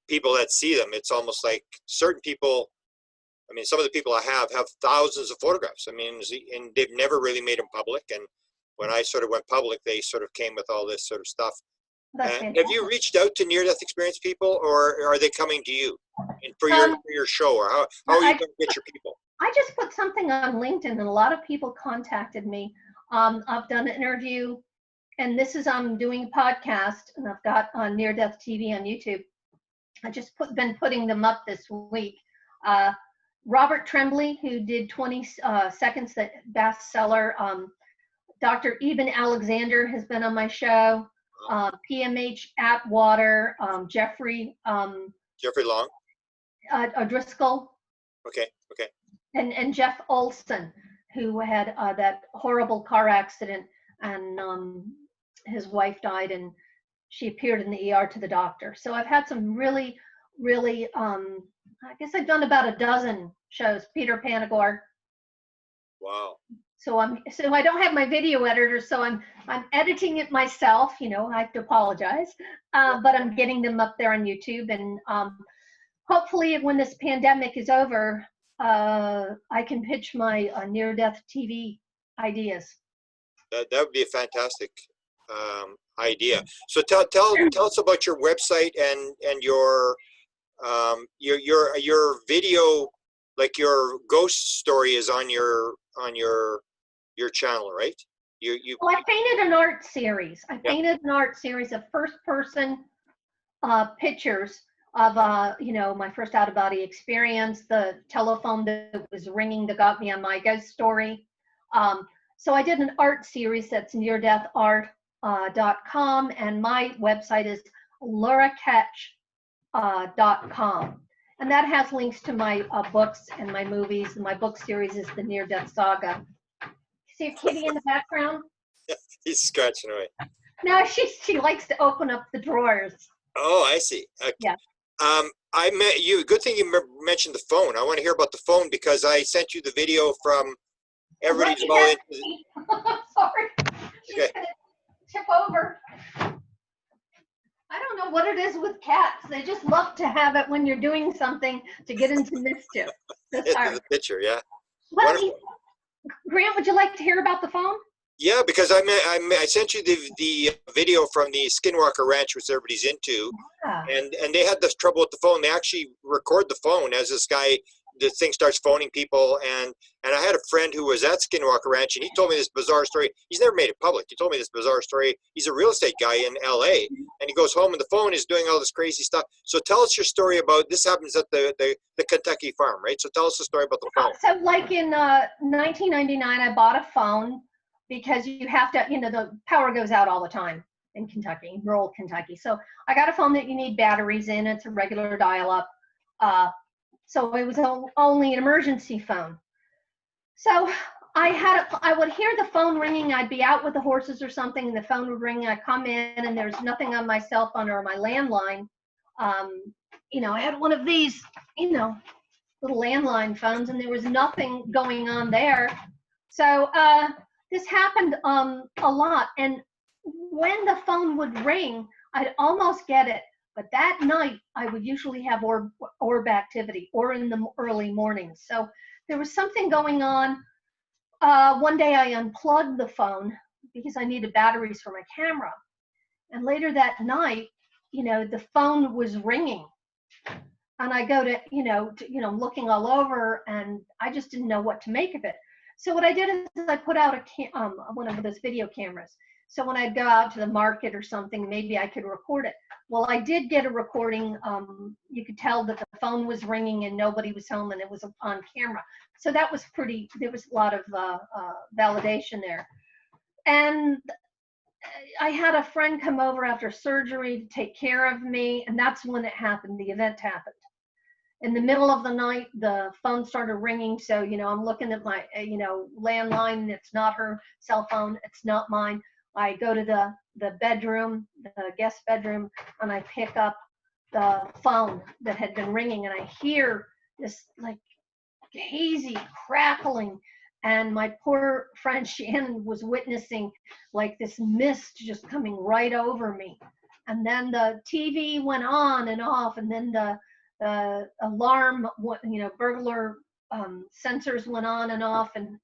people that see them. It's almost like certain people. I mean, some of the people I have thousands of photographs. I mean, and they've never really made them public. And when I sort of went public, they sort of came with all this sort of stuff. Have you reached out to near-death experience people, or are they coming to you and for your show, or how are you going to get your people? I just put something on LinkedIn, and a lot of people contacted me. I've done an interview, and I'm doing a podcast, and I've got Near-Death TV on YouTube. I just been putting them up this week. Robert Tremblay, who did 20 Seconds, that bestseller. Dr. Eben Alexander has been on my show. PMH Atwater, Jeffrey Long, O'Driscoll. Okay. And Jeff Olson, who had that horrible car accident, and his wife died, and she appeared in the ER to the doctor. So I've had some really, really, I guess I've done about a dozen shows. Peter Panagore. Wow. So I don't have my video editor, so I'm editing it myself. I have to apologize, but I'm getting them up there on YouTube, and hopefully when this pandemic is over, I can pitch my near-death TV ideas. That would be a fantastic idea. So tell us about your website and your video, like your ghost story is on your channel, right? Well, I painted an art series. I painted an art series of first-person pictures of my first out-of-body experience, the telephone that was ringing that got me on my ghost story. So I did an art series that's neardeathart.com, and my website is luraketch.com. And that has links to my books and my movies. And my book series is the Near Death Saga. See a kitty in the background? He's scratching away. No, she likes to open up the drawers. Oh, I see. Okay. Yeah. I met you. Good thing you mentioned the phone. I want to hear about the phone because I sent you the video from everybody's all into. Sorry. She's Okay. gonna tip over. I don't know what it is with cats. They just love to have it when you're doing something to get into mischief. The picture, yeah. Well, Grant, would you like to hear about the phone? Yeah, because I sent you the video from the Skinwalker Ranch, which everybody's into, and they had this trouble with the phone. They actually record the phone as the thing starts phoning people, and I had a friend who was at Skinwalker Ranch, and he told me this bizarre story. He's never made it public. He told me this bizarre story. He's a real estate guy in LA, and he goes home, and the phone is doing all this crazy stuff. So tell us your story about this. Happens at the Kentucky farm, right? So tell us the story about the phone. So like in 1999, I bought a phone because you have to, the power goes out all the time. in Kentucky, rural Kentucky. So I got a phone that you need batteries in. It's a regular dial-up. So it was only an emergency phone. So I would hear the phone ringing. I'd be out with the horses or something, and the phone would ring. I'd come in, and there's nothing on my cell phone or my landline. I had one of these, little landline phones, and there was nothing going on there. So this happened a lot. And when the phone would ring, I'd almost get it. But that night, I would usually have orb activity, or in the early mornings. So there was something going on. One day I unplugged the phone because I needed batteries for my camera. And later that night, the phone was ringing. And I go to, I'm looking all over, and I just didn't know what to make of it. So what I did is I put out one of those video cameras. So when I'd go out to the market or something, maybe I could record it. Well, I did get a recording. You could tell that the phone was ringing and nobody was home, and it was on camera. So that was there was a lot of validation there. And I had a friend come over after surgery to take care of me, and that's when it happened. The event happened. In the middle of the night, the phone started ringing. So, I'm looking at my, landline. It's not her cell phone. It's not mine. I go to the bedroom, the guest bedroom, and I pick up the phone that had been ringing, and I hear this like hazy crackling. And my poor friend Shannon was witnessing like this mist just coming right over me. And then the TV went on and off, and then the alarm, burglar sensors went on and off. And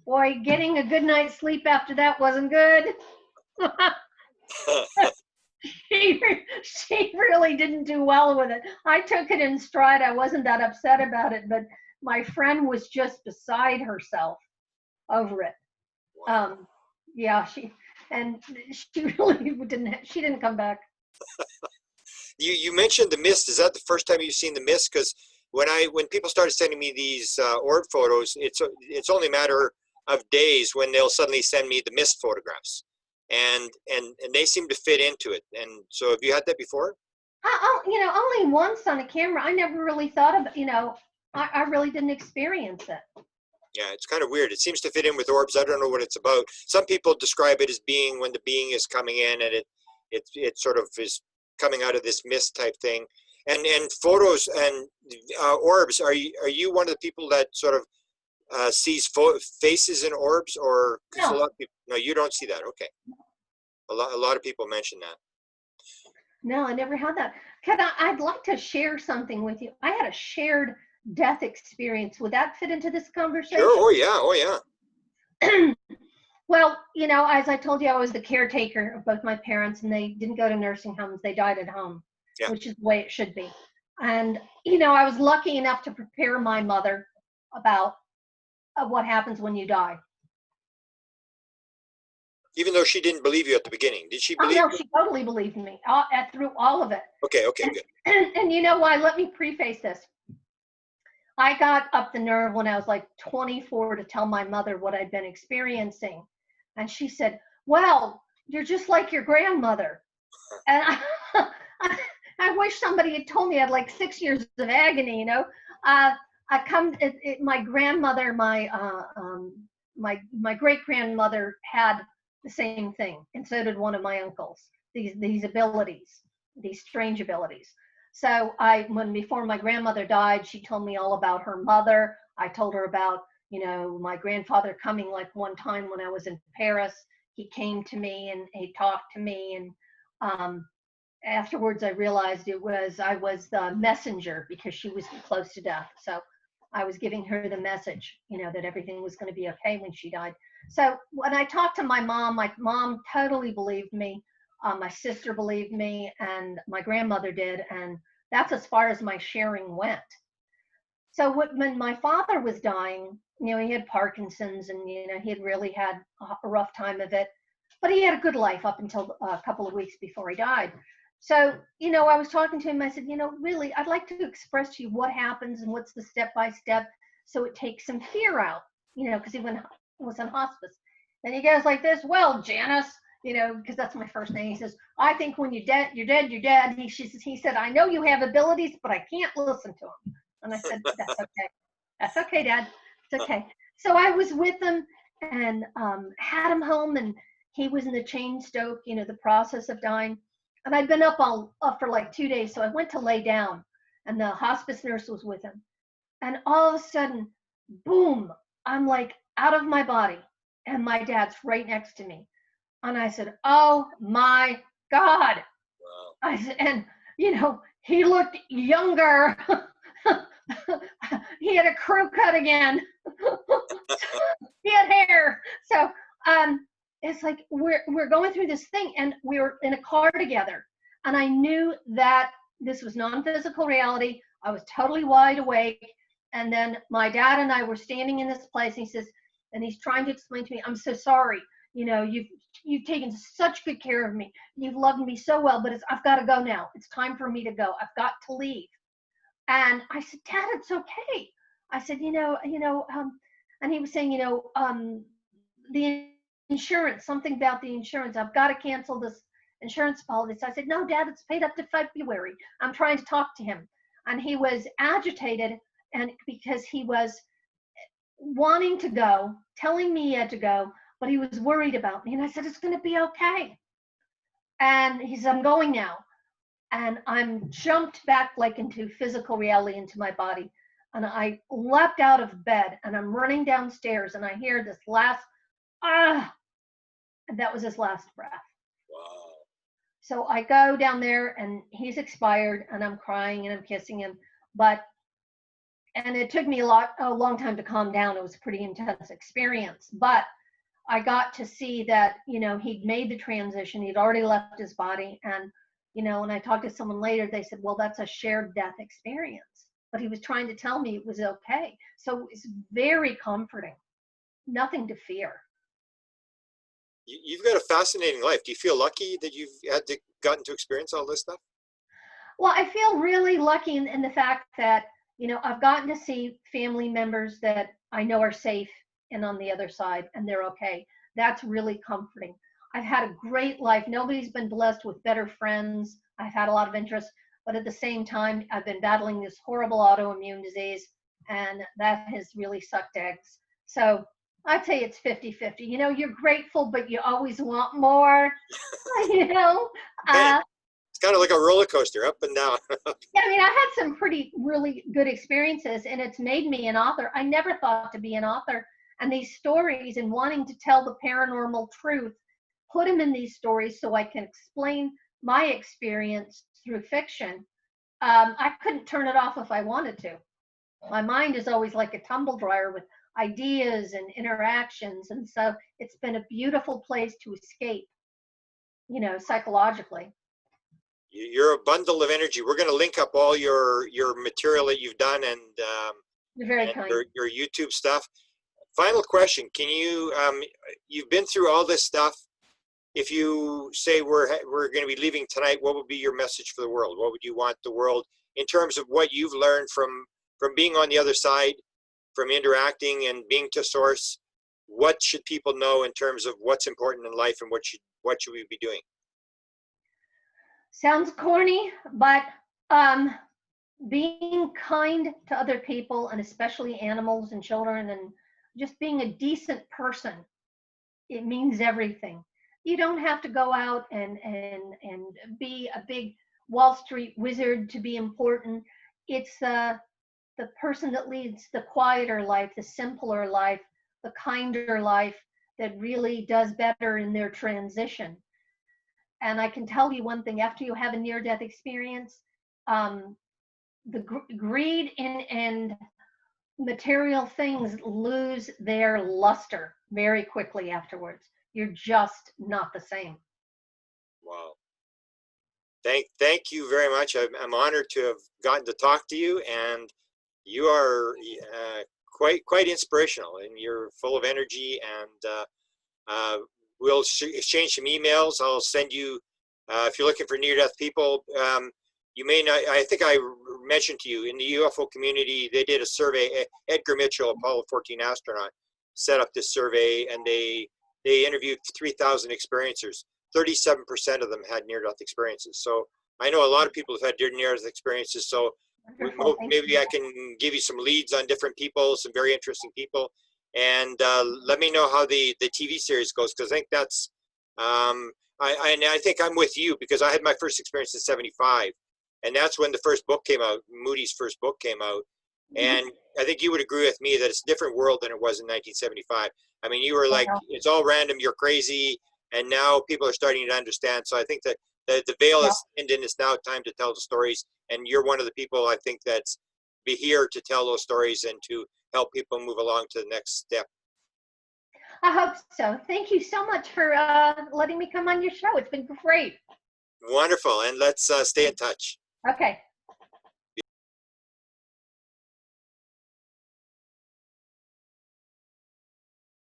boy, getting a good night's sleep after that wasn't good. She really didn't do well with it. I took it in stride. I wasn't that upset about it, but my friend was just beside herself over it. Yeah, she really didn't come back. You mentioned the mist. Is that the first time you've seen the mist? Because when people started sending me these orb photos, it's only a matter of days when they'll suddenly send me the mist photographs, and they seem to fit into it. And so, have you had that before? Only once on a camera. I never really thought of I really didn't experience it. Yeah, it's kind of weird. It seems to fit in with orbs. I don't know what it's about. Some people describe it as being when the being is coming in, and it sort of is coming out of this mist type thing. And photos and orbs. Are you one of the people that sort of sees faces in orbs, or because No. a lot of people? No, you don't see that. Okay. A lot of people mention that. No, I never had that. I'd like to share something with you. I had a shared death experience. Would that fit into this conversation? Sure. Oh yeah. Well, as I told you, I was the caretaker of both my parents, and they didn't go to nursing homes. They died at home, Yeah. Which is the way it should be. And, I was lucky enough to prepare my mother about what happens when you die. Even though she didn't believe you at the beginning, did she believe? Oh, no, she totally believed in me through all of it. Okay, good. And you know why? Let me preface this. I got up the nerve when I was like 24 to tell my mother what I'd been experiencing. And she said, well, you're just like your grandmother. And I wish somebody had told me I had like 6 years of agony, my grandmother, my great grandmother had the same thing, and so did one of my uncles. These abilities, these strange abilities. So before my grandmother died, she told me all about her mother. I told her about, my grandfather coming like one time when I was in Paris. He came to me and he talked to me, and afterwards I realized I was the messenger because she was close to death. So I was giving her the message, that everything was going to be okay when she died. So when I talked to my mom totally believed me. My sister believed me, and my grandmother did. And that's as far as my sharing went. So when my father was dying, he had Parkinson's, and, he had really had a rough time of it. But he had a good life up until a couple of weeks before he died. So, I was talking to him. I said, really, I'd like to express to you what happens and what's the step-by-step so it takes some fear out, because he was in hospice. And he goes like this, well, Janice, because that's my first name. He says, I think when you're dead, you're dead, you're dead. He said, I know you have abilities, but I can't listen to them. And I said, that's okay. That's okay, Dad. It's okay. So I was with him and had him home, and he was in the chain stoke, the process of dying. And I'd been up for like 2 days, so I went to lay down, and the hospice nurse was with him. And all of a sudden, boom, I'm like out of my body, and my dad's right next to me. And I said, oh my God. Wow. I said, and he looked younger. He had a crew cut again. He had hair. So it's like we're going through this thing, and we were in a car together. And I knew that this was non-physical reality. I was totally wide awake. And then my dad and I were standing in this place, and he says, and he's trying to explain to me, I'm so sorry. You've taken such good care of me. You've loved me so well, but I've got to go now. It's time for me to go. I've got to leave. And I said, Dad, it's okay. I said, and he was saying, the insurance, something about the insurance. I've got to cancel this insurance policy. So I said, no, Dad, it's paid up to February. I'm trying to talk to him. And he was agitated, and because he was wanting to go, telling me he had to go, but he was worried about me. And I said, it's going to be okay. And he said, I'm going now. And I'm jumped back like into physical reality, into my body. And I leapt out of bed, and I'm running downstairs, and I hear this last, and that was his last breath. Wow. So I go down there, and he's expired, and I'm crying, and I'm kissing him. And it took me a long time to calm down. It was a pretty intense experience, but I got to see that, he'd made the transition. He'd already left his body. And, when I talked to someone later, they said, well, that's a shared death experience. But he was trying to tell me it was okay. So it's very comforting. Nothing to fear. You've got a fascinating life. Do you feel lucky that you've gotten to experience all this stuff? Well, I feel really lucky in the fact that, I've gotten to see family members that I know are safe and on the other side, and they're okay. That's really comforting. I've had a great life. Nobody's been blessed with better friends. I've had a lot of interest, but at the same time, I've been battling this horrible autoimmune disease, and that has really sucked eggs. So I'd say it's 50-50. You're grateful, but you always want more. It's kind of like a roller coaster, up and down. Yeah, I had some really good experiences, and it's made me an author. I never thought to be an author. And these stories, and wanting to tell the paranormal truth, put them in these stories so I can explain my experience through fiction. I couldn't turn it off if I wanted to. My mind is always like a tumble dryer with ideas and interactions. And so it's been a beautiful place to escape, psychologically. You're a bundle of energy. We're going to link up all your material that you've done, and You're very kind. Your YouTube stuff. Final question: can you you've been through all this stuff? If you say we're going to be leaving tonight, what would be your message for the world? What would you want the world, in terms of what you've learned from being on the other side, from interacting and being to source? What should people know in terms of what's important in life, and what should we be doing? Sounds corny, but being kind to other people, and especially animals and children, and just being a decent person, it means everything. You don't have to go out and be a big Wall Street wizard to be important. It's the person that leads the quieter life, the simpler life, the kinder life, that really does better in their transition. And I can tell you one thing: after you have a near-death experience, the greed and material things lose their luster very quickly afterwards. You're just not the same. Wow. Thank you very much. I'm honored to have gotten to talk to you, and you are quite inspirational, and you're full of energy. And we'll exchange some emails. I'll send you, if you're looking for near-death people, you may not, I think I mentioned to you, in the UFO community, they did a survey. Edgar Mitchell, Apollo 14 astronaut, set up this survey, and they interviewed 3,000 experiencers. 37% of them had near-death experiences. So I know a lot of people have had near-death experiences. So Wonderful. maybe I can give you some leads on different people, some very interesting people, and let me know how the TV series goes, because I think that's I think I'm with you, because I had my first experience in '75, and that's when the first book came out. Moody's first book came out, and I think you would agree with me that it's a different world than it was in 1975. I mean, you were like, it's all random, you're crazy, and now people are starting to understand. So I think that the veil is thinned, and it's now time to tell the stories. And you're one of the people I think that's be here to tell those stories and to help people move along to the next step. I hope so. Thank you so much for letting me come on your show. It's been great. Wonderful, and let's stay in touch. Okay.